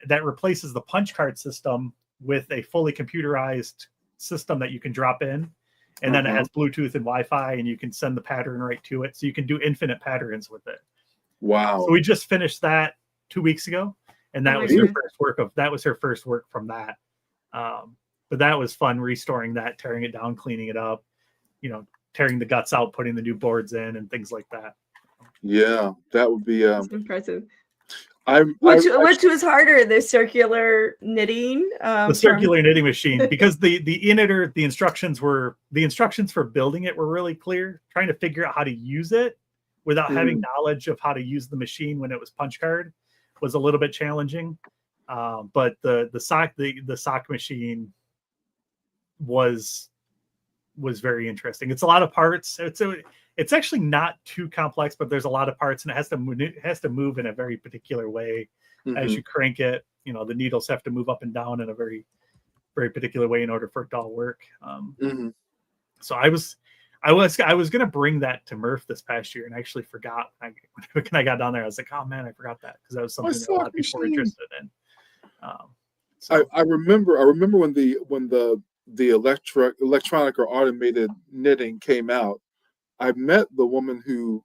Speaker 3: that replaces the punch card system with a fully computerized system that you can drop in. And then it has Bluetooth and Wi-Fi, and you can send the pattern right to it. So you can do infinite patterns with it.
Speaker 2: Wow.
Speaker 3: So we just finished that 2 weeks ago. And that was her first work from that. But that was fun, restoring that, tearing it down, cleaning it up, tearing the guts out, putting the new boards in and things like that.
Speaker 2: Yeah, that would be
Speaker 1: That's impressive.
Speaker 2: Which
Speaker 1: was harder, the circular knitting?
Speaker 3: The circular knitting machine, because the eKnitter, the instructions for building it were really clear. Trying to figure out how to use it without having knowledge of how to use the machine when it was punch card was a little bit challenging. But the sock machine was very interesting. It's a lot of parts. It's actually not too complex, but there's a lot of parts, and it has to move in a very particular way as you crank it. The needles have to move up and down in a very, very particular way in order for it to all work. So I was going to bring that to Murph this past year, and I actually forgot. When I got down there, I was like, oh man, I forgot that, because that was something that a lot of people were interested in.
Speaker 2: I remember when the electronic or automated knitting came out. I met the woman who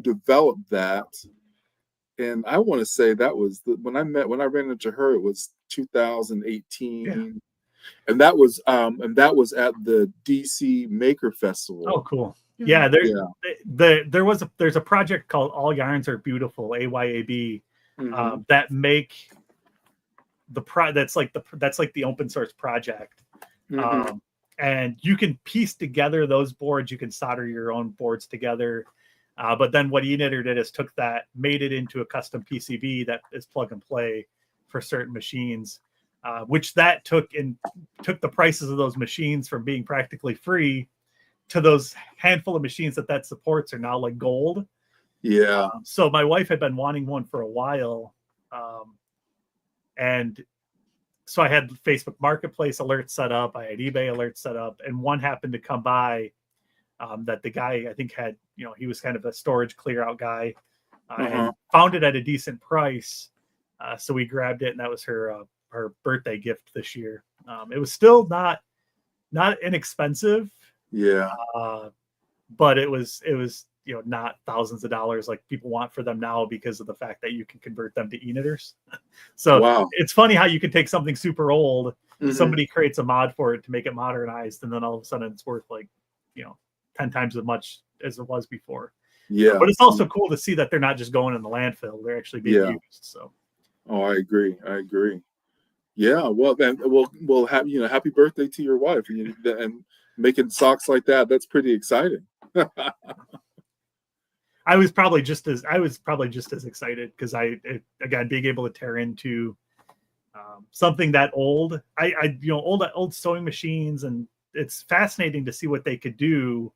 Speaker 2: developed that, and I want to say that was when I ran into her, it was 2018, and that was at the DC Maker Festival.
Speaker 3: Oh, cool! Yeah, there's a project called All Yarns Are Beautiful, AYAB, that make that's like the open source project. And you can piece together those boards. You can solder your own boards together. But then what eKnitter did is took that, made it into a custom PCB that is plug and play for certain machines, which that took the prices of those machines from being practically free to those handful of machines that supports are now like gold.
Speaker 2: Yeah.
Speaker 3: So my wife had been wanting one for a while. And so I had Facebook Marketplace alerts set up. I had eBay alerts set up, and one happened to come by that the guy, I think, had, he was kind of a storage clear out guy, and found it at a decent price. So we grabbed it, and that was her birthday gift this year. It was still not inexpensive.
Speaker 2: Yeah.
Speaker 3: But it was not thousands of dollars like people want for them now, because of the fact that you can convert them to eKnitters. So It's funny how you can take something super old, somebody creates a mod for it to make it modernized, and then all of a sudden it's worth 10 times as much as it was before.
Speaker 2: Yeah.
Speaker 3: But it's also cool to see that they're not just going in the landfill; they're actually being used. So.
Speaker 2: Oh, I agree. Yeah. Well, then we'll have happy birthday to your wife, and making socks like that. That's pretty exciting.
Speaker 3: I was probably just as excited, because again, being able to tear into something that old, old sewing machines, and it's fascinating to see what they could do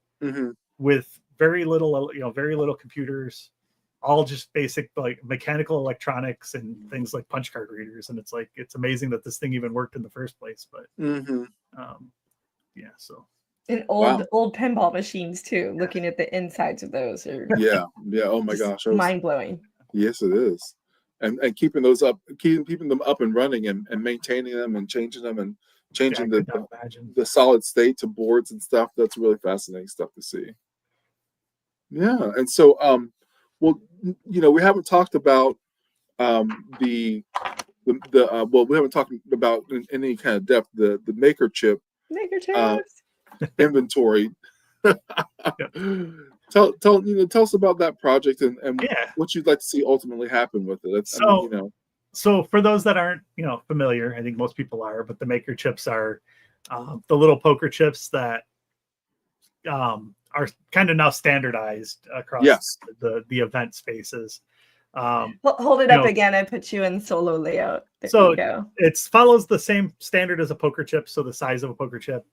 Speaker 3: with very little computers, all just basic like mechanical electronics and things like punch card readers. And it's like, it's amazing that this thing even worked in the first place. But yeah, so.
Speaker 1: And old pinball machines too. Looking at the insides of those are
Speaker 2: Oh my gosh,
Speaker 1: mind blowing.
Speaker 2: Yes, it is. And keeping those up, keeping them up and running and maintaining them and changing them and changing the solid state to boards and stuff. That's really fascinating stuff to see. Yeah, and so well, we haven't talked about we haven't talked about in any kind of depth the MakerChip inventory. Tell us about that project and what you'd like to see ultimately happen with it.
Speaker 3: So for those that aren't familiar, I think most people are, but the MakerChips are the little poker chips that are kind of now standardized across the event spaces.
Speaker 1: Hold it up again. I put you in solo layout. There you go.
Speaker 3: It follows the same standard as a poker chip, so the size of a poker chip.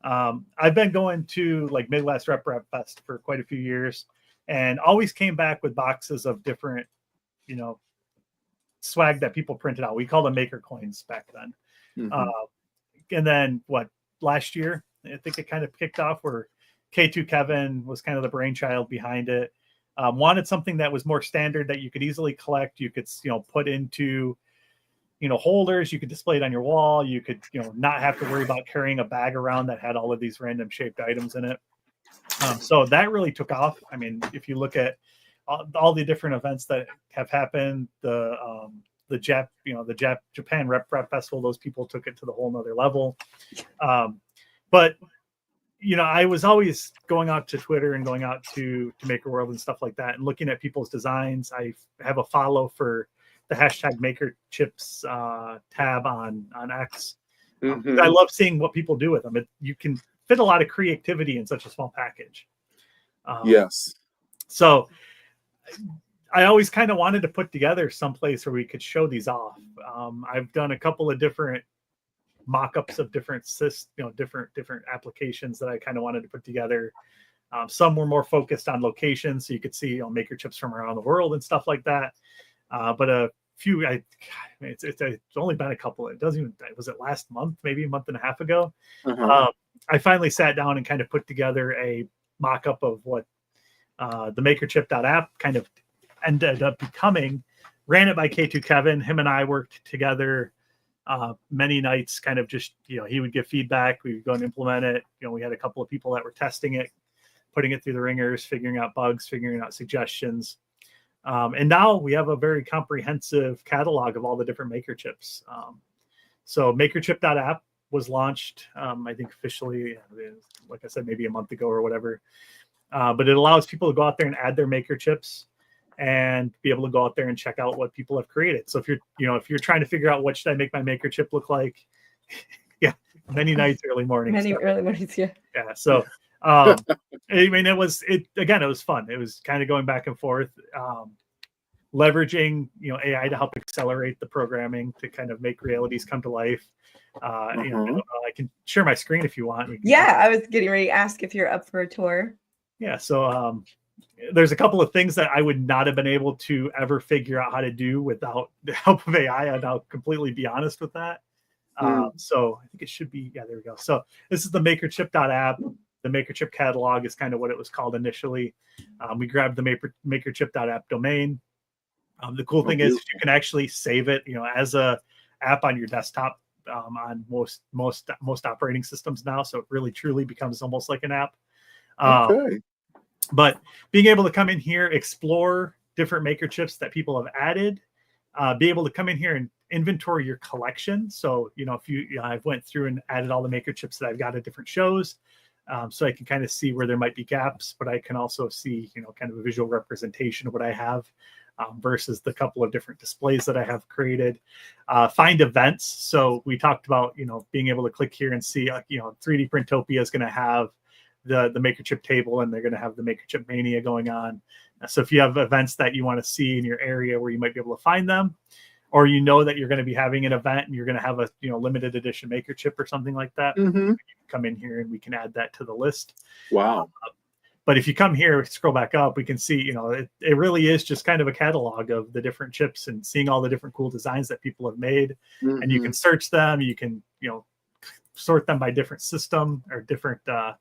Speaker 3: I've been going to like Midwest Rep Fest for quite a few years, and always came back with boxes of different, swag that people printed out. We call them maker coins back then. And then last year, I think it kind of kicked off where K2 Kevin was kind of the brainchild behind it. Wanted something that was more standard that you could easily collect. You could, put into, holders. You could display it on your wall. You could, not have to worry about carrying a bag around that had all of these random shaped items in it. So that really took off. I mean, if you look at all the different events that have happened, the Japan Rep Festival, those people took it to the whole nother level. But I was always going out to Twitter and going out to MakerWorld and stuff like that and looking at people's designs. I have a follow for the hashtag MakerChips tab on X. I love seeing what people do with them. You can fit a lot of creativity in such a small package.
Speaker 2: Yes.
Speaker 3: So I always kind of wanted to put together some place where we could show these off. I've done a couple of different mock-ups of different different applications that I kind of wanted to put together. Some were more focused on locations, so you could see MakerChips from around the world and stuff like that. But a few, it's only been a couple. Was it last month, maybe a month and a half ago? I finally sat down and kind of put together a mock-up of what the MakerChip.app kind of ended up becoming. Ran it by K2 Kevin. Him and I worked together many nights, kind of just, he would give feedback. We would go and implement it. We had a couple of people that were testing it, putting it through the ringers, figuring out bugs, figuring out suggestions. And now we have a very comprehensive catalog of all the different MakerChips. So MakerChip.app was launched, I think officially, like I said, maybe a month ago or whatever. But it allows people to go out there and add their MakerChips and be able to go out there and check out what people have created. So if you're trying to figure out what should I make my MakerChip look like, many nights, early mornings.
Speaker 1: Early mornings, yeah.
Speaker 3: Yeah. So I mean, it was fun. It was kind of going back and forth, leveraging AI to help accelerate the programming to kind of make realities come to life. I can share my screen if you want.
Speaker 1: I was getting ready to ask if you're up for a tour.
Speaker 3: Yeah. So there's a couple of things that I would not have been able to ever figure out how to do without the help of AI. And I'll completely be honest with that. So I think it should be, there we go. So this is the MakerChip.app. The MakerChip catalog is kind of what it was called initially. We grabbed the MakerChip.app domain. The cool thing is you can actually save it, as a app on your desktop on most operating systems now. So it really truly becomes almost like an app. But being able to come in here, explore different MakerChips that people have added, be able to come in here and inventory your collection. So, if I went through and added all the MakerChips that I've got at different shows, so I can kind of see where there might be gaps, but I can also see, kind of a visual representation of what I have versus the couple of different displays that I have created. Find events. So we talked about, being able to click here and see, 3D Printopia is going to have the MakerChip table, and they're going to have the MakerChip Mania going on. So if you have events that you want to see in your area where you might be able to find them, or that you're going to be having an event and you're going to have a limited edition MakerChip or something like that, you can come in here and we can add that to the list.
Speaker 2: Wow.
Speaker 3: But if you come here, scroll back up, we can see, you know, it really is just kind of a catalog of the different chips and seeing all the different cool designs that people have made. And you can search them. You can, you know, sort them by different system or different, you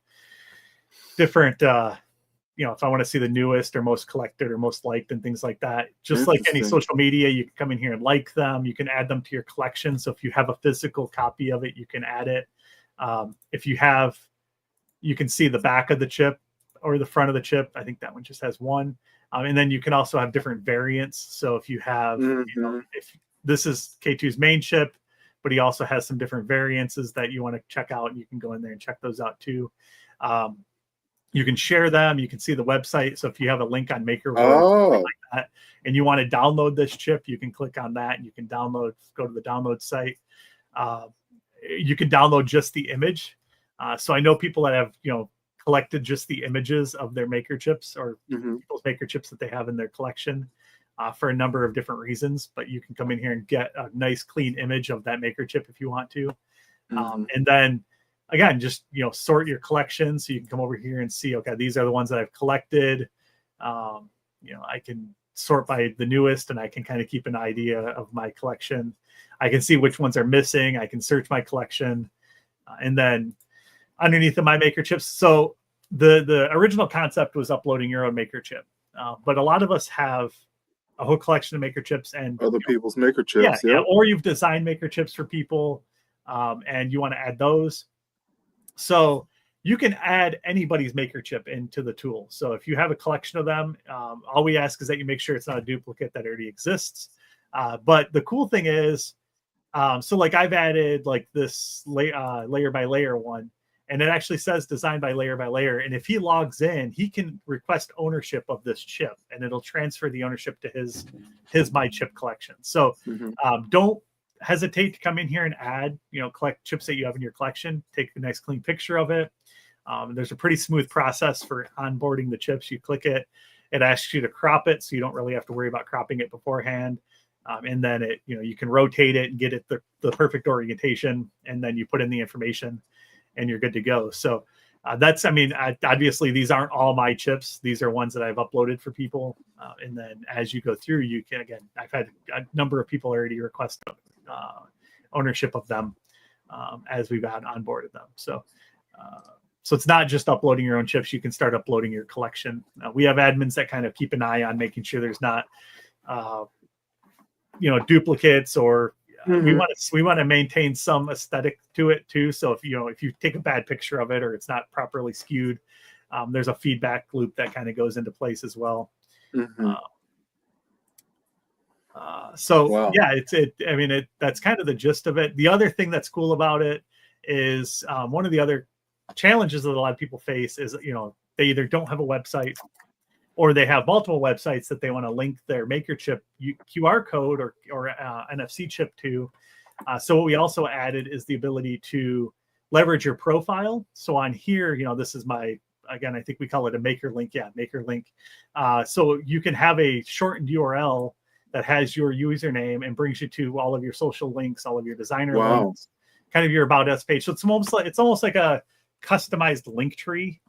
Speaker 3: know, if I want to see the newest or most collected or most liked and things like that. Just like any social media, you can come in here and like them. You can add them to your collection. So if you have a physical copy of it, you can add it. If you have, you can see the back of the chip or the front of the chip. I think that one just has one. And then you can also have different variants. So if you have, you know, if this is K2's main chip, but he also has some different variances that you want to check out, and you can go in there and check those out too. You can share them. You can see the website. So if you have a link on MakerWorld like that, and you want to download this chip, you can click on that and you can download, go to the download site. You can download just the image. So I know people that have, you know, collected just the images of their Maker chips or people's Maker chips that they have in their collection for a number of different reasons. But you can come in here and get a nice clean image of that Maker chip if you want to. And then again, just, you know, sort your collection. So you can come over here and see, okay, these are the ones that I've collected. You know, I can sort by the newest, and I can kind of keep an idea of my collection. I can see which ones are missing. I can search my collection. And then underneath of my Maker chips. So the original concept was uploading your own Maker chip. But a lot of us have a whole collection of Maker chips and
Speaker 2: other people's Maker chips.
Speaker 3: Yeah. Or you've designed Maker chips for people and you want to add those. So you can add anybody's Maker chip into the tool. So if you have a collection of them, all we ask is that you make sure it's not a duplicate that already exists. But the cool thing is, so like I've added like this layer by layer one, and it actually says designed by layer by layer. And if he logs in, he can request ownership of this chip, and it'll transfer the ownership to his My Chip collection. So don't hesitate to come in here and add, you know, collect chips that you have in your collection. Take a nice clean picture of it. There's a pretty smooth process for onboarding the chips. You click it, it asks you to crop it, so you don't really have to worry about cropping it beforehand. And then it, you know, you can rotate it and get it the perfect orientation, and then you put in the information and you're good to go. So that's, I mean, obviously these aren't all my chips. These are ones that I've uploaded for people. And then as you go through, you can, again, I've had a number of people already request ownership of them as we've onboarded them. So it's not just uploading your own chips. You can start uploading your collection. We have admins that kind of keep an eye on making sure there's not, you know, duplicates, or we want to maintain some aesthetic to it too. So if you take a bad picture of it or it's not properly skewed, there's a feedback loop that kind of goes into place as well. So yeah, that's kind of the gist of it. The other thing that's cool about it is one of the other challenges that a lot of people face is, you know, they either don't have a website or they have multiple websites that they want to link their MakerChip QR code or NFC chip to. So what we also added is the ability to leverage your profile. So on here, you know, this is my, again, I think we call it a Maker link. Yeah, Maker link. So you can have a shortened URL that has your username and brings you to all of your social links, all of your designer links, kind of your About Us page. So it's almost like a customized link tree,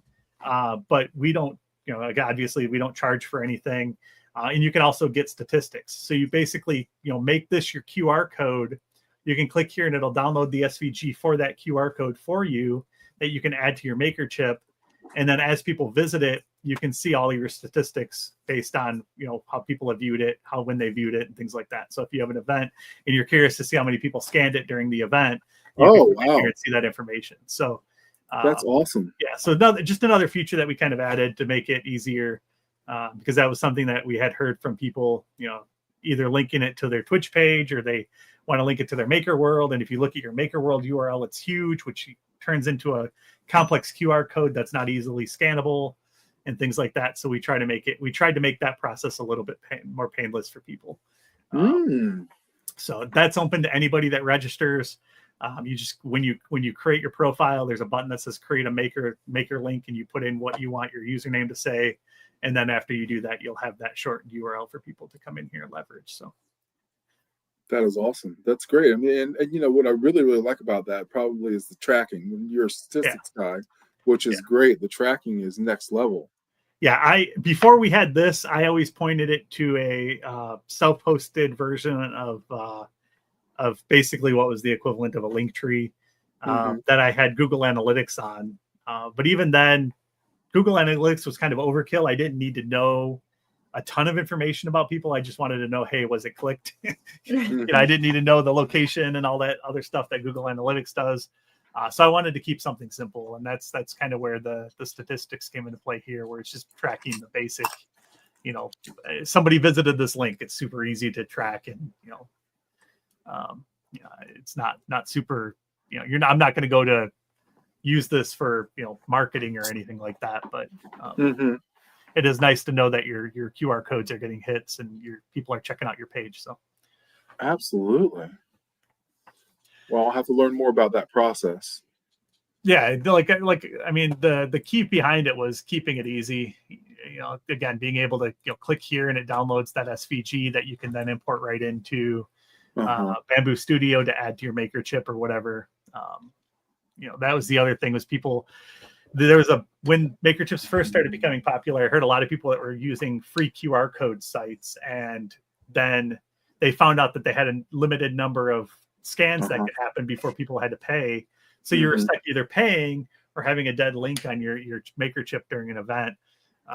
Speaker 3: but we don't, you know, like obviously we don't charge for anything. And you can also get statistics. So you basically, you know, make this your QR code. You can click here and it'll download the SVG for that QR code for you that you can add to your Maker chip. And then as people visit it, you can see all of your statistics based on, you know, how people have viewed it, when they viewed it, and things like that. So if you have an event and you're curious to see how many people scanned it during the event, you can click here and see that information. So
Speaker 2: that's awesome.
Speaker 3: Yeah. So just another feature that we kind of added to make it easier, because that was something that we had heard from people, you know, either linking it to their Twitch page or they want to link it to their Maker World. And if you look at your Maker World URL, it's huge, which turns into a complex QR code that's not easily scannable and things like that. So we tried to make that process a little bit more painless for people. So that's open to anybody that registers. You just, when you create your profile, there's a button that says create a maker link, and you put in what you want your username to say. And then after you do that, you'll have that shortened URL for people to come in here and leverage. So
Speaker 2: that is awesome. That's great. I mean, and you know, what I really, really like about that probably is the tracking. When you're a statistics guy, which is great. The tracking is next level.
Speaker 3: Yeah, before we had this, I always pointed it to a self-hosted version of basically what was the equivalent of a link tree that I had Google Analytics on. But even then, Google Analytics was kind of overkill. I didn't need to know a ton of information about people. I just wanted to know, hey, was it clicked? I didn't need to know the location and all that other stuff that Google Analytics does. So I wanted to keep something simple, and that's kind of where the statistics came into play here, where it's just tracking the basic. Somebody visited this link. It's super easy to track, and it's not super. I'm not going to go to use this for marketing or anything like that, but it is nice to know that your QR codes are getting hits and your people are checking out your page. So
Speaker 2: absolutely. Well, I'll have to learn more about that process.
Speaker 3: Yeah, I mean, the key behind it was keeping it easy. Again, being able to click here and it downloads that SVG that you can then import right into Bamboo Studio to add to your MakerChip or whatever. That was the other thing was when MakerChips first started becoming popular, I heard a lot of people that were using free QR code sites, and then they found out that they had a limited number of scans that could happen before people had to pay. So you were stuck either paying or having a dead link on your MakerChip during an event.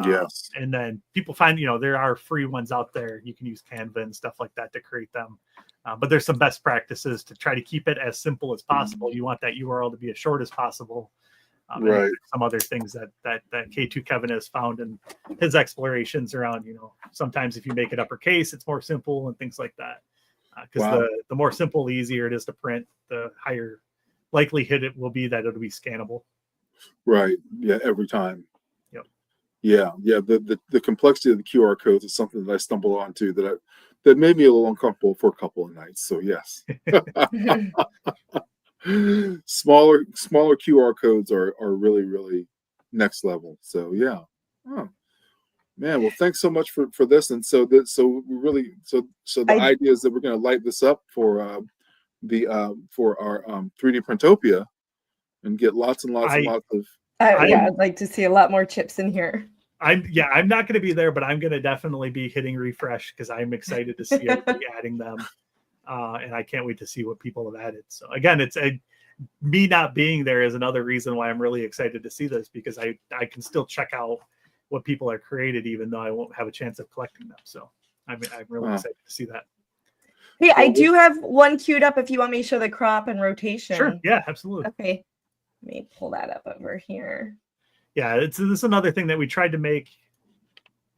Speaker 2: Yes.
Speaker 3: And then people find, there are free ones out there. You can use Canva and stuff like that to create them. But there's some best practices to try to keep it as simple as possible. You want that URL to be as short as possible. Right. Some other things that K2 Kevin has found in his explorations around, sometimes if you make it uppercase, it's more simple and things like that. Because the more simple, the easier it is to print, the higher likelihood it will be that it'll be scannable.
Speaker 2: Right. Yeah. Every time.
Speaker 3: Yep.
Speaker 2: Yeah. Yeah. The complexity of the QR codes is something that I stumbled onto that made me a little uncomfortable for a couple of nights. So yes. Smaller QR codes are really, really next level. So yeah. Oh, man, well, thanks so much for this. And so the idea is that we're going to light this up for our 3D Printopia and get lots and lots of.
Speaker 1: I'd like to see a lot more chips in here.
Speaker 3: I'm not going to be there, but I'm going to definitely be hitting refresh because I'm excited to see everybody adding them, and I can't wait to see what people have added. So again, me not being there is another reason why I'm really excited to see this, because I can still check out what people are created, even though I won't have a chance of collecting them. So I'm really excited to see that.
Speaker 1: Hey, I do have one queued up if you want me to show the crop and rotation.
Speaker 3: Sure. Yeah, absolutely.
Speaker 1: Okay. Let me pull that up over here.
Speaker 3: Yeah, this is another thing that we tried to make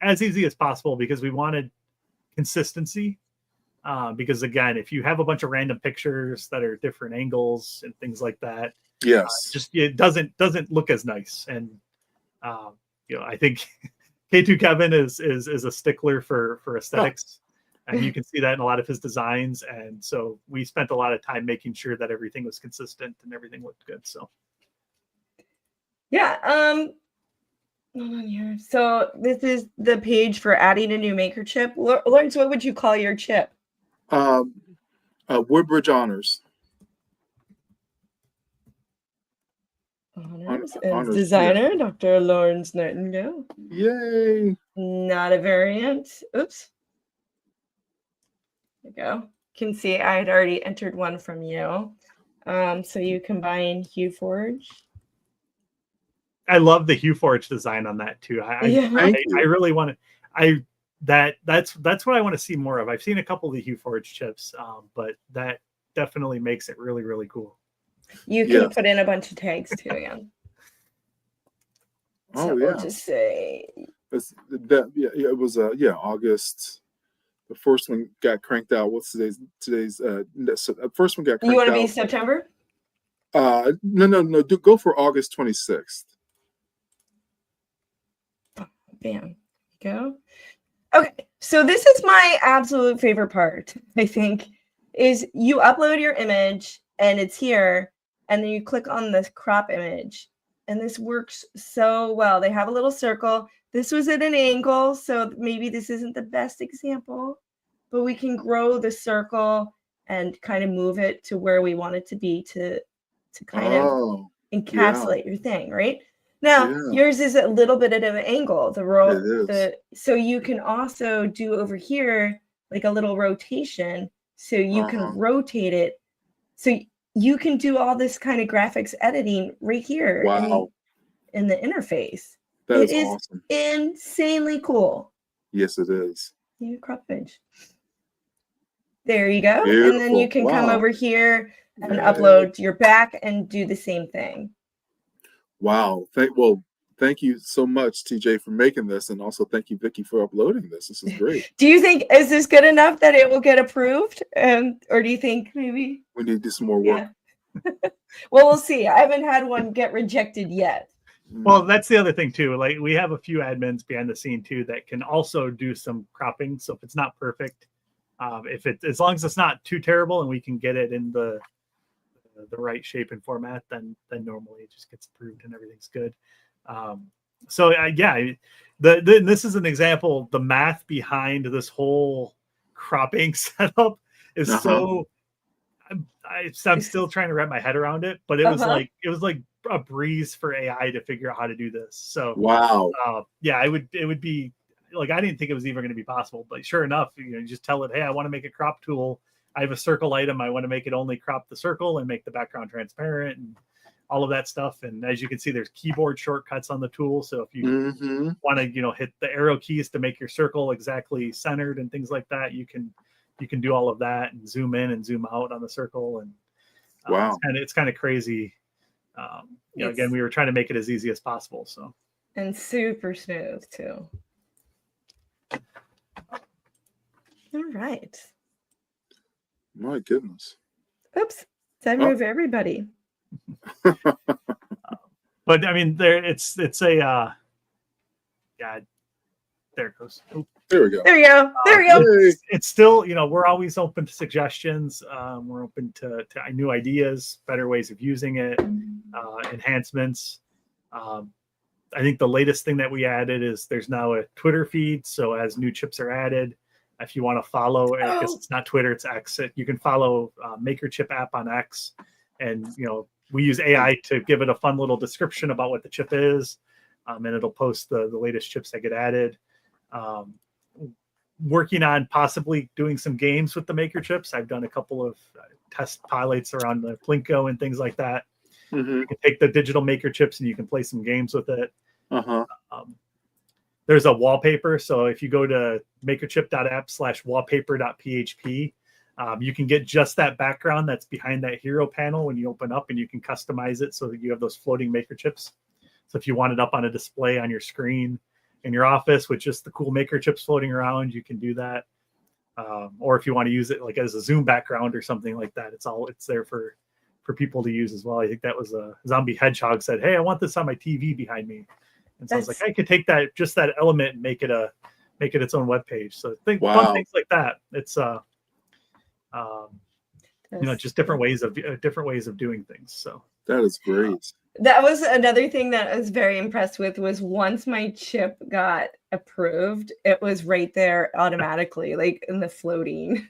Speaker 3: as easy as possible because we wanted consistency. Because again, if you have a bunch of random pictures that are different angles and things like that,
Speaker 2: yes,
Speaker 3: it doesn't look as nice. And I think K2 Kevin is a stickler for aesthetics, and you can see that in a lot of his designs. And so we spent a lot of time making sure that everything was consistent and everything looked good. So
Speaker 1: yeah, hold on here. So this is the page for adding a new MakerChip. Lawrence, what would you call your chip?
Speaker 2: Woodbridge Honors.
Speaker 1: Honors designer, yeah. Dr. Lawrence Nightingale.
Speaker 2: Yay!
Speaker 1: Not a variant. Oops. There you go. You can see I had already entered one from you. So you combine HueForge.
Speaker 3: I love the HueForge design on that too. I really want to. That's what I want to see more of. I've seen a couple of the HueForge chips, but that definitely makes it really, really cool.
Speaker 1: You can put in a bunch of tags too again. So we'll just say
Speaker 2: it was August. The first one got cranked out. What's today's first one got cranked out.
Speaker 1: You want to be September?
Speaker 2: No. Go for August 26th.
Speaker 1: Bam. Go. Okay, so this is my absolute favorite part, I think, is you upload your image and it's here, and then you click on this crop image, and this works so well. They have a little circle. This was at an angle, so maybe this isn't the best example, but we can grow the circle and kind of move it to where we want it to be to kind of encapsulate your thing, right? Now,
Speaker 2: Yeah.
Speaker 1: yours is a little bit at an angle.
Speaker 2: It is.
Speaker 1: So you can also do over here like a little rotation. So you can rotate it. So you can do all this kind of graphics editing right here
Speaker 2: Wow.
Speaker 1: in the interface.
Speaker 2: That
Speaker 1: It
Speaker 2: is
Speaker 1: is
Speaker 2: awesome.
Speaker 1: insanely cool.
Speaker 2: Yes, it is.
Speaker 1: You crop image. There you go.
Speaker 2: Beautiful.
Speaker 1: And then you can come
Speaker 2: Wow.
Speaker 1: over here and
Speaker 2: Yay.
Speaker 1: upload your back and do the same thing.
Speaker 2: Wow. Thank you so much, TJ, for making this, and also thank you, Vicky, for uploading this. This is great.
Speaker 1: Do you think, is this good enough that it will get approved? Or do you think maybe?
Speaker 2: We need to do some more work.
Speaker 1: Yeah. Well, we'll see. I haven't had one get rejected yet.
Speaker 3: Well, that's the other thing too. Like we have a few admins behind the scene too that can also do some cropping. So if it's not perfect, as long as it's not too terrible and we can get it in the right shape and format, then normally it just gets approved and everything's good. This is an example. The math behind this whole cropping setup is so. I'm still trying to wrap my head around it, but it was like a breeze for AI to figure out how to do this. So
Speaker 2: wow.
Speaker 3: It would be like, I didn't think it was even going to be possible, but sure enough, you just tell it, hey, I want to make a crop tool. I have a circle item. I want to make it only crop the circle and make the background transparent and all of that stuff. And as you can see, there's keyboard shortcuts on the tool. So if you want to, hit the arrow keys to make your circle exactly centered and things like that, you can do all of that and zoom in and zoom out on the circle. And
Speaker 2: wow,
Speaker 3: it's kind of crazy. Again, we were trying to make it as easy as possible. So,
Speaker 1: and super smooth too. All right.
Speaker 2: My goodness.
Speaker 1: Oops. Did I move everybody?
Speaker 3: But I mean, there it's a there it goes. Oop.
Speaker 2: There we go.
Speaker 1: There we go. There we go.
Speaker 3: It's still, we're always open to suggestions. We're open to new ideas, better ways of using it, enhancements. I think the latest thing that we added is there's now a Twitter feed. So as new chips are added, if you want to follow, I guess it's not Twitter, it's X. You can follow MakerChip App on X, and we use AI to give it a fun little description about what the chip is, and it'll post the latest chips that get added. Working on possibly doing some games with the MakerChips. I've done a couple of test pilots around the Plinko and things like that. You can take the digital MakerChips and you can play some games with it. There's a wallpaper. So if you go to makerchip.app/wallpaper.php, you can get just that background that's behind that hero panel when you open up, and you can customize it so that you have those floating MakerChips. So if you want it up on a display on your screen in your office with just the cool MakerChips floating around, you can do that. Or if you want to use it like as a Zoom background or something like that, it's there for people to use as well. I think that was a Zombie Hedgehog said, hey, I want this on my TV behind me. And so I was like, I could take that element and make it its own web page. So fun things like that. It's just different ways of doing things. So
Speaker 2: that is great.
Speaker 1: That was another thing that I was very impressed with, was once my chip got approved, it was right there automatically, like in the floating.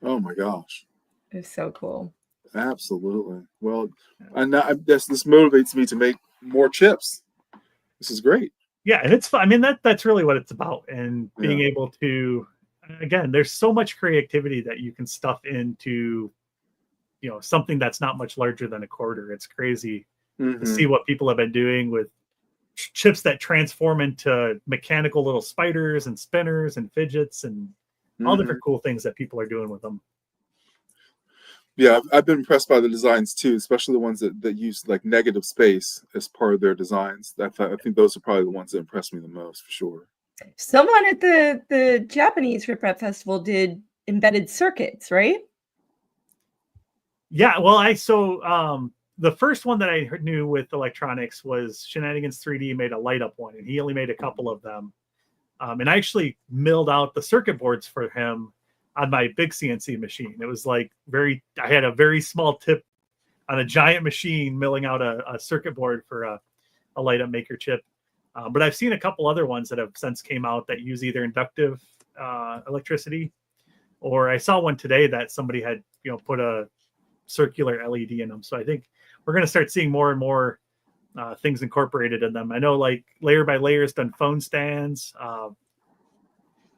Speaker 2: Oh my gosh.
Speaker 1: It was so cool.
Speaker 2: Absolutely. Well, and this motivates me to make more chips. This is great.
Speaker 3: Yeah, and it's fun. I mean, that's really what it's about. And being able to, again, there's so much creativity that you can stuff into, something that's not much larger than a quarter. It's crazy to see what people have been doing with chips that transform into mechanical little spiders and spinners and fidgets and all different cool things that people are doing with them.
Speaker 2: Yeah, I've been impressed by the designs too, especially the ones that use like negative space as part of their designs. I think those are probably the ones that impressed me the most, for sure.
Speaker 1: Someone at the Japanese Rip Rap Festival did embedded circuits, right?
Speaker 3: Yeah, well, the first one that I knew with electronics was Shenanigans 3D made a light up one, and he only made a couple of them. And I actually milled out the circuit boards for him on my big CNC machine. It was like I had a very small tip on a giant machine milling out a circuit board for a light up MakerChip. But I've seen a couple other ones that have since came out that use either inductive electricity, or I saw one today that somebody had put a circular LED in them. So I think we're going to start seeing more and more things incorporated in them. I know like Layer by Layer's done phone stands.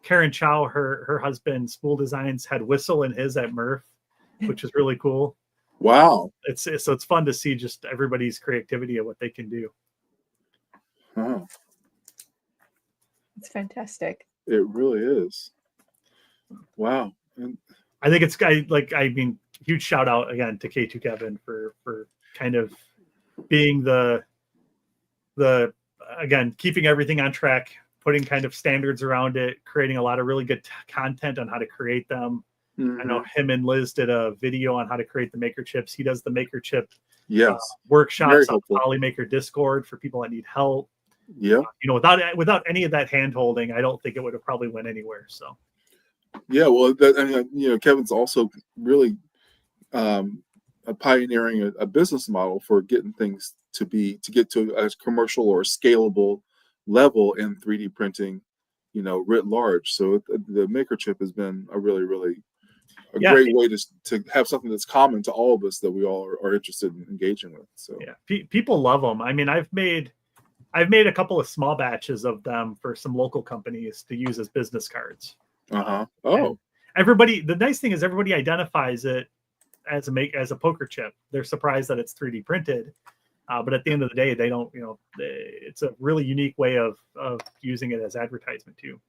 Speaker 3: Karen Chow, her husband, Spool Designs, had Whistle in his at Murph, which is really cool.
Speaker 2: Wow.
Speaker 3: So it's fun to see just everybody's creativity of what they can do.
Speaker 2: Huh.
Speaker 1: It's fantastic.
Speaker 2: It really is. Wow. And
Speaker 3: I think huge shout out again to K2 Kevin for kind of being the again, keeping everything on track, putting kind of standards around it, creating a lot of really good content on how to create them. I know him and Liz did a video on how to create the MakerChips. He does the MakerChip workshops on Polymaker Discord for people that need help.
Speaker 2: Yeah.
Speaker 3: Without any of that hand holding, I don't think it would have probably went anywhere. So.
Speaker 2: Yeah, well, Kevin's also really pioneering a business model for getting things to get to a commercial or scalable level in 3D printing, writ large. So the MakerChip has been a really, really great way to have something that's common to all of us that we all are interested in engaging with. So
Speaker 3: yeah, people love them. I mean, I've made a couple of small batches of them for some local companies to use as business cards.
Speaker 2: Oh,
Speaker 3: and the nice thing is everybody identifies it as a poker chip. They're surprised that it's 3D printed, but at the end of the day, they don't. It's a really unique way of using it as advertisement too.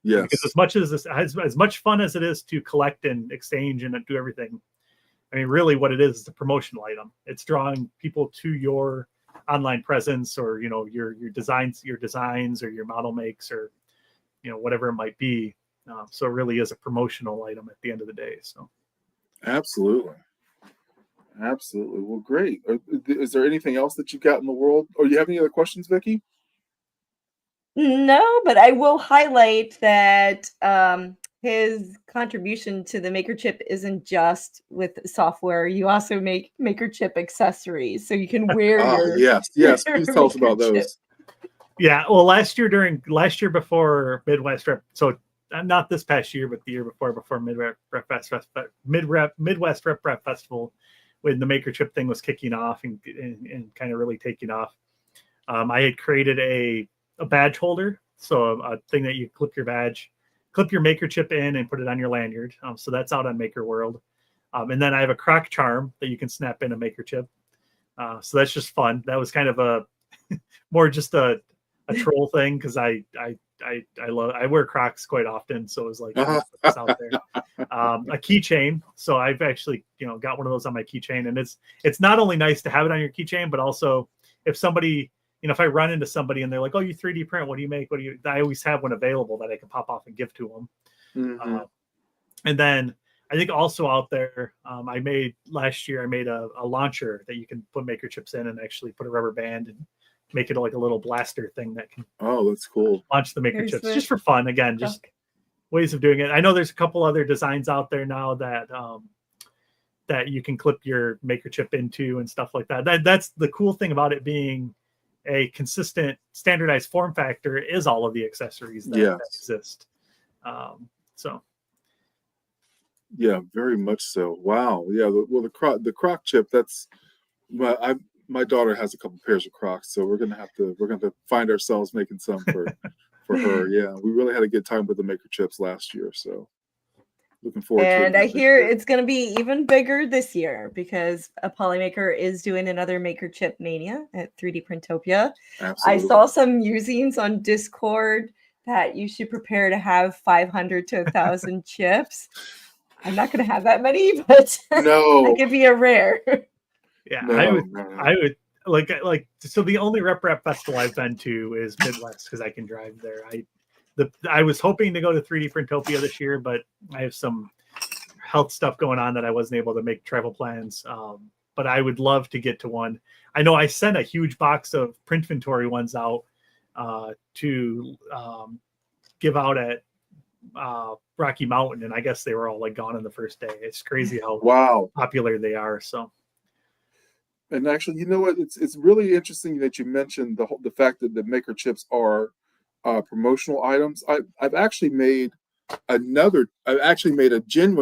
Speaker 2: Yes.
Speaker 3: Because as much fun as it is to collect and exchange and do everything, I mean, really, what it is a promotional item. It's drawing people to your online presence, or your designs, or your model makes, or whatever it might be. So it really is a promotional item at the end of the day. So,
Speaker 2: absolutely. Well, great. Is there anything else that you've got in the world? Or do you have any other questions, Vicki?
Speaker 1: No, but I will highlight that his contribution to the MakerChip isn't just with software. You also make MakerChip accessories, so you can wear your.
Speaker 2: Yes. Please tell us about those.
Speaker 3: Yeah. Well, last year before Midwest Rep, so not this past year, but the year before Midwest Rep Festival, when the MakerChip thing was kicking off and kind of really taking off, I had created a badge holder, so a thing that you clip your MakerChip in and put it on your lanyard. So that's out on Maker World, and then I have a crock charm that you can snap in a MakerChip. So that's just fun. That was kind of a more just a troll thing because I wear Crocs quite often, so it was like it's out there. A keychain, so I've actually got one of those on my keychain, and it's not only nice to have it on your keychain, but also if somebody if I run into somebody and they're like, "Oh, you 3D print? What do you make? I always have one available that I can pop off and give to them. And then I think also out there, last year I made a launcher that you can put MakerChips in and actually put a rubber band and make it like a little blaster thing that can.
Speaker 2: Oh, that's cool.
Speaker 3: Launch the MakerChips just for fun. Again, just ways of doing it. I know there's a couple other designs out there now that that you can clip your MakerChip into and stuff like that. That's the cool thing about it being a consistent standardized form factor is all of the accessories that exist. So.
Speaker 2: Yeah, very much so. Wow. Yeah. Well, the Croc chip. That's my daughter has a couple pairs of Crocs, so we're gonna have to find ourselves making some for her. Yeah, we really had a good time with the MakerChips last year, so looking forward to it.
Speaker 1: And I hear it's going to be even bigger this year because a Polymaker is doing another MakerChip Mania at 3D Printopia. Absolutely. I saw some musings on Discord that you should prepare to have 500 to 1,000 chips. I'm not going to have that many, but
Speaker 2: no,
Speaker 1: that could be a rare.
Speaker 3: Yeah, no, I would like. So the only rep festival I've been to is Midwest because I can drive there. I was hoping to go to 3D Printopia this year, but I have some health stuff going on that I wasn't able to make travel plans. But I would love to get to one. I know I sent a huge box of Printventory ones out to give out at Rocky Mountain, and I guess they were all like gone on the first day. It's crazy how popular they are. So.
Speaker 2: And actually, you know what? It's really interesting that you mentioned the fact that the MakerChips are promotional items. I've actually made a genuine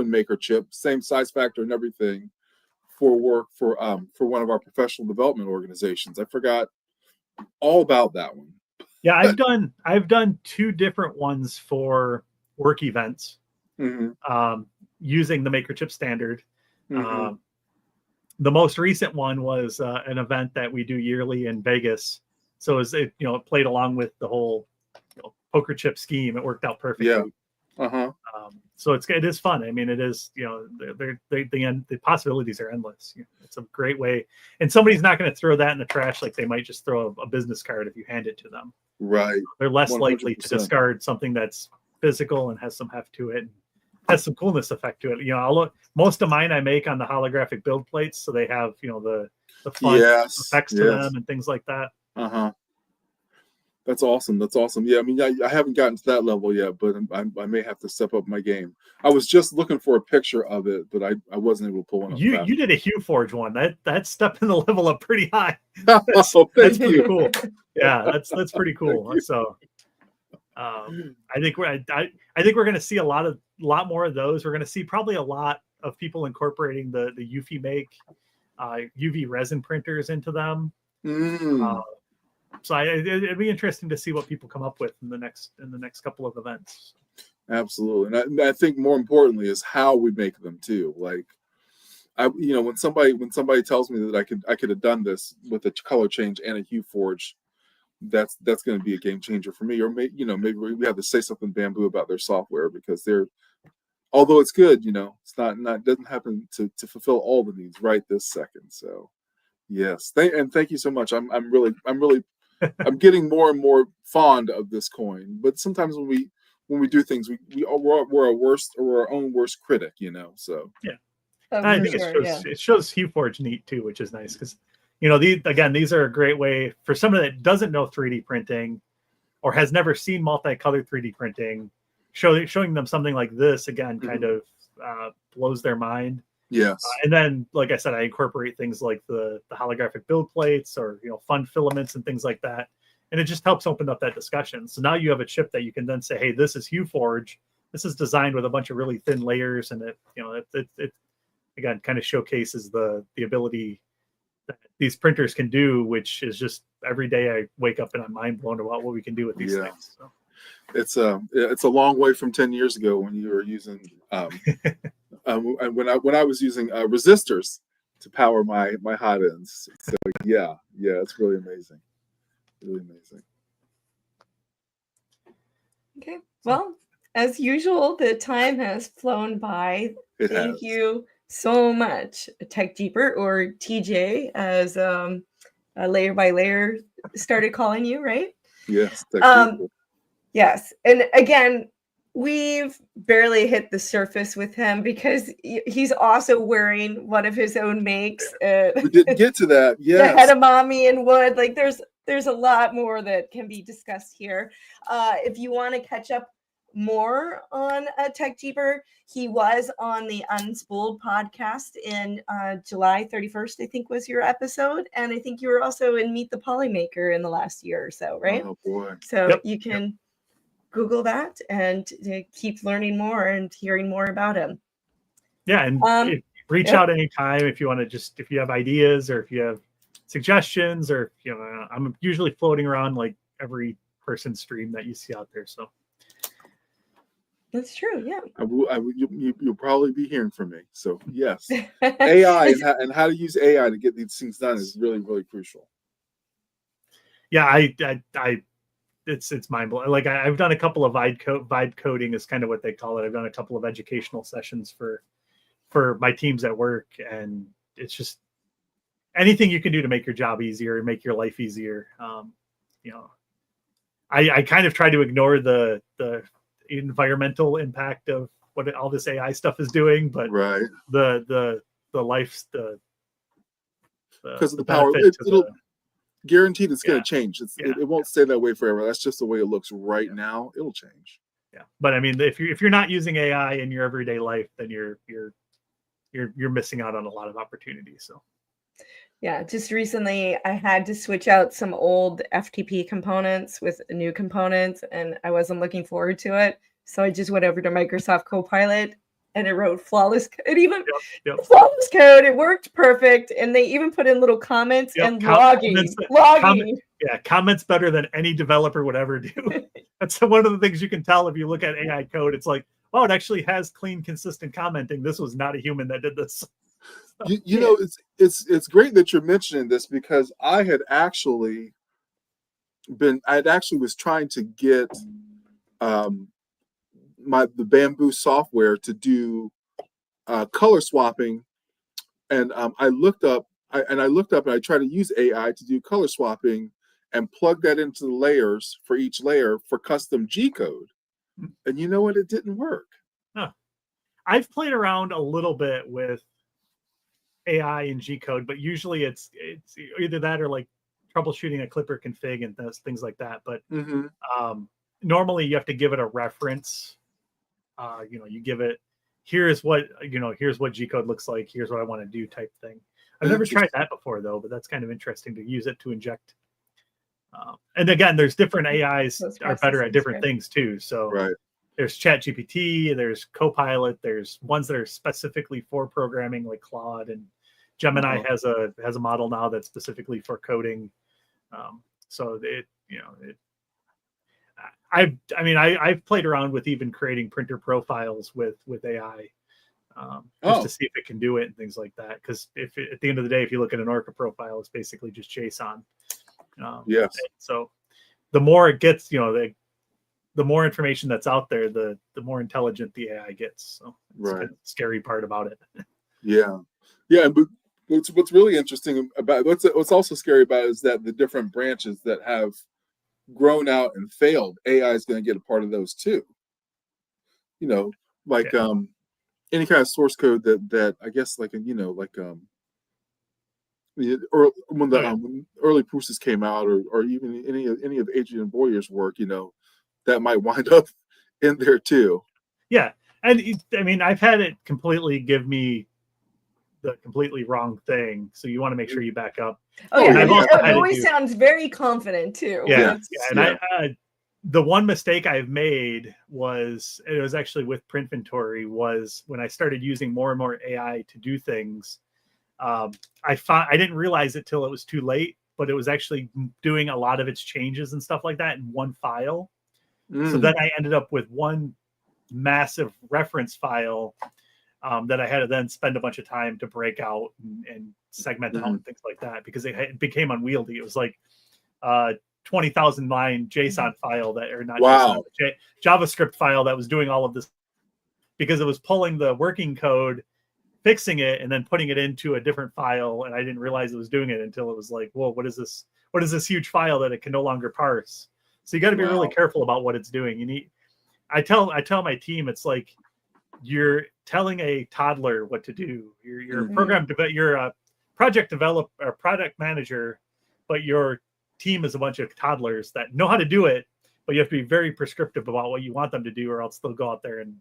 Speaker 2: MakerChip, same size factor and everything, for work for one of our professional development organizations. I forgot all about that one.
Speaker 3: Yeah, I've done 2 different ones for work events using the MakerChip standard. The most recent one was an event that we do yearly in Vegas. So it played along with the whole poker chip scheme. It worked out perfectly.
Speaker 2: Yeah.
Speaker 3: So it is fun. I mean, it is, the possibilities are endless. It's a great way. And somebody's not going to throw that in the trash like they might just throw a business card if you hand it to them.
Speaker 2: Right.
Speaker 3: They're less
Speaker 2: 100%.
Speaker 3: likely to discard something that's physical and has some heft to it, and has some coolness effect to it. Most of mine I make on the holographic build plates, so they have the fun effects to them and things like that.
Speaker 2: That's awesome. Yeah, I mean, I haven't gotten to that level yet, but I may have to step up my game. I was just looking for a picture of it, but I wasn't able to pull one up.
Speaker 3: You did a HueForge one. That's stepping the level up pretty high.
Speaker 2: That's
Speaker 3: pretty cool. Yeah, that's pretty cool. So I think we're going to see a lot more of those. We're going to see probably a lot of people incorporating the UV make UV resin printers into them. So it'd be interesting to see what people come up with in the next couple of events.
Speaker 2: Absolutely, and I think more importantly is how we make them too. Like, when somebody tells me that I could have done this with a color change and a HueForge, that's going to be a game changer for me. Or maybe we have to say something Bamboo about their software, because although it's good, it's not doesn't happen to fulfill all the needs right this second. So yes, thank you so much. I'm I'm getting more and more fond of this coin, but sometimes when we do things, we're our own worst critic, So
Speaker 3: yeah, I think it shows HueForge neat too, which is nice, because these are a great way for somebody that doesn't know 3D printing or has never seen multicolored 3D printing. Showing them something like this again kind of blows their mind.
Speaker 2: Yes.
Speaker 3: And then, like I said, I incorporate things like the holographic build plates or fun filaments and things like that, and it just helps open up that discussion. So now you have a chip that you can then say, "Hey, this is HueForge. This is designed with a bunch of really thin layers," and it again kind of showcases the ability that these printers can do, which is just every day I wake up and I'm mind blown about what we can do with these things. So.
Speaker 2: It's a long way from 10 years ago when you were using when I was using resistors to power my hot ends. So yeah, it's really amazing.
Speaker 1: Okay, well, as usual, the time has flown by. Thank you so much, TechJeeper, or TJ, as Layer by Layer started calling you, right?
Speaker 2: Yes.
Speaker 1: Yes, and again, we've barely hit the surface with him because he's also wearing one of his own makes.
Speaker 2: We didn't get to that.
Speaker 1: The head of mommy in wood. Like there's a lot more that can be discussed here. If you want to catch up more on TechJeeper, he was on the Unspooled podcast in July 31st, I think was your episode. And I think you were also in Meet the Polymaker in the last year or so, right?
Speaker 2: Oh boy.
Speaker 1: So you can Google that and keep learning more and hearing more about him.
Speaker 3: Yeah, and reach out anytime if you want to, if you have ideas or if you have suggestions, or I'm usually floating around like every person's stream that you see out there. So
Speaker 1: that's true. Yeah,
Speaker 2: you'll probably be hearing from me. So yes, AI and how to use AI to get these things done is really, really crucial.
Speaker 3: Yeah, it's mind blowing. Like I've done a couple of vibe coding is kind of what they call it. I've done a couple of educational sessions for my teams at work, and it's just anything you can do to make your job easier, make your life easier. I kind of try to ignore the environmental impact of what all this AI stuff is doing, but the life,
Speaker 2: because of the power, it'll guaranteed it's going to change. It won't stay that way forever. That's just the way it looks right now. It'll change.
Speaker 3: Yeah, but I mean, if you're not using AI in your everyday life, then you're missing out on a lot of opportunities. So.
Speaker 1: Yeah, just recently I had to switch out some old FTP components with new components, and I wasn't looking forward to it. So I just went over to Microsoft Copilot, and it wrote flawless. It even
Speaker 3: Yep.
Speaker 1: flawless code. It worked perfect, and they even put in little comments and logging.
Speaker 3: Comments better than any developer would ever do. That's one of the things you can tell if you look at AI code. It's like, oh, it actually has clean, consistent commenting. This was not a human that did this.
Speaker 2: You know, it's great that you're mentioning this, because I actually was trying to get the Bamboo software to do color swapping, and I looked up and I tried to use AI to do color swapping and plug that into the layers for each layer for custom G code. And you know what? It didn't work.
Speaker 3: Huh. I've played around a little bit with AI and G code, but usually it's either that or like troubleshooting a clipper config and things like that. But normally you have to give it a reference. You give it, here's what G code looks like. Here's what I want to do type thing. I've never tried that before though, but that's kind of interesting to use it to inject. And again, there's different AIs are better at different things too. So there's ChatGPT, there's Copilot, there's ones that are specifically for programming like Claude, and Gemini has a model now that's specifically for coding. I've played around with even creating printer profiles with AI just to see if it can do it and things like that. Because at the end of the day, if you look at an Orca profile, it's basically just JSON. So the more it gets, the more information that's out there, the more intelligent the AI gets. So it's kind of the scary part about it.
Speaker 2: Yeah. But what's really interesting about what's also scary about it is that the different branches that have grown out and failed, AI is going to get a part of those too. Any kind of source code that I guess when the early Proust's came out, or even any of Adrian Boyer's work, that might wind up in there too.
Speaker 3: Yeah, and I've had it completely give me the completely wrong thing, so you want to make sure you back up.
Speaker 1: It always sounds very confident too.
Speaker 3: The one mistake I've made was actually with Printventory, was when I started using more and more AI to do things. I didn't realize it till it was too late, but it was actually doing a lot of its changes and stuff like that in one file. So then I ended up with one massive reference file that I had to then spend a bunch of time to break out and segment out and things like that, because it became unwieldy. It was like 20,000 line JSON file JavaScript file that was doing all of this, because it was pulling the working code, fixing it, and then putting it into a different file, and I didn't realize it was doing it until it was like, whoa, what is this huge file that it can no longer parse? So you got to be really careful about what it's doing. I tell my team, it's like you're telling a toddler what to do. You're you're a project developer or product manager, but your team is a bunch of toddlers that know how to do it, but you have to be very prescriptive about what you want them to do, or else they'll go out there and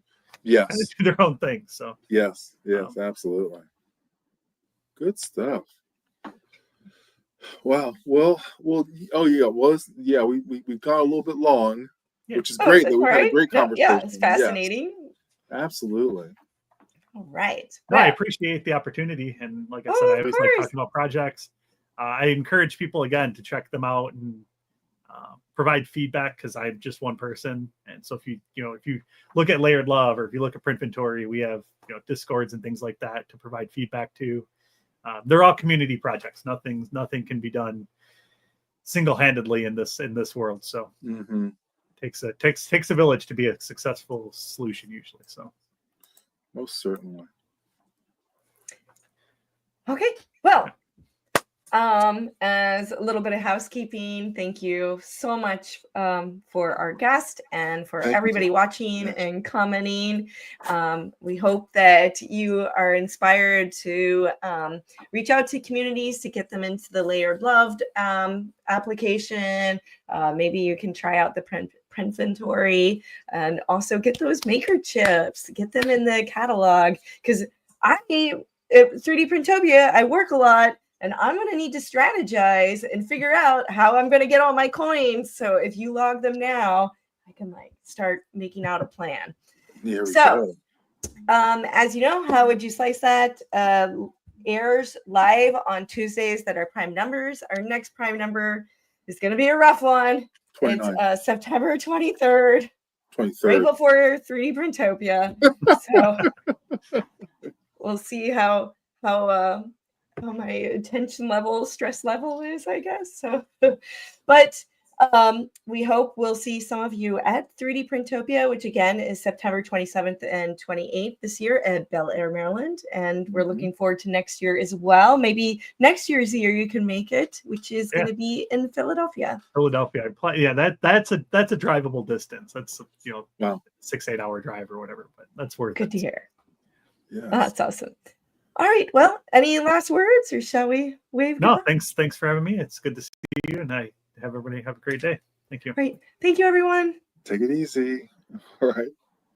Speaker 3: kind of do their own thing. So
Speaker 2: yes, absolutely. Good stuff. Wow. Well. We got a little bit long, which is great. That we had a great conversation.
Speaker 1: It's fascinating.
Speaker 2: Yes, absolutely.
Speaker 1: All right.
Speaker 3: I appreciate the opportunity, and like I said, I always like talking about projects. I encourage people again to check them out and provide feedback, because I'm just one person. And so if you look at LayeredLove, or if you look at Printventory, we have Discords and things like that to provide feedback to. They're all community projects. Nothing can be done single-handedly in this world. So takes a village to be a successful solution usually. So
Speaker 2: most certainly.
Speaker 1: Okay. Well, as a little bit of housekeeping, thank you so much for our guest and for everybody watching and commenting. We hope that you are inspired to reach out to communities to get them into the LayeredLove application. Maybe you can try out the Printventory, and also get those MakerChips, get them in the catalog, because at 3D Printopia, I work a lot. And I'm going to need to strategize and figure out how I'm going to get all my coins. So if you log them now, I can start making out a plan. As you know, How Would You Slice That airs live on Tuesdays that are prime numbers. Our next prime number is going to be a rough one.
Speaker 2: 29.
Speaker 1: It's September 23rd,
Speaker 2: 23rd.
Speaker 1: right before 3D Printopia. So we'll see how my attention level, stress level is, I guess. So, but we hope we'll see some of you at 3D Printopia, which again is September 27th and 28th this year at Bel Air, Maryland. And we're looking forward to next year as well. Maybe next year's the year you can make it, which is going to be in Philadelphia.
Speaker 3: That's a drivable distance. That's
Speaker 2: Wow.
Speaker 3: 6-8 hour drive or whatever, but that's worth it.
Speaker 1: Good to hear.
Speaker 2: Yeah.
Speaker 1: That's awesome. All right. Well, any last words, or shall we wave?
Speaker 3: No,
Speaker 1: goodbye?
Speaker 3: thanks for having me. It's good to see you, and I have everybody have a great day. Thank you.
Speaker 1: Great. Thank you, everyone.
Speaker 2: Take it easy. All right.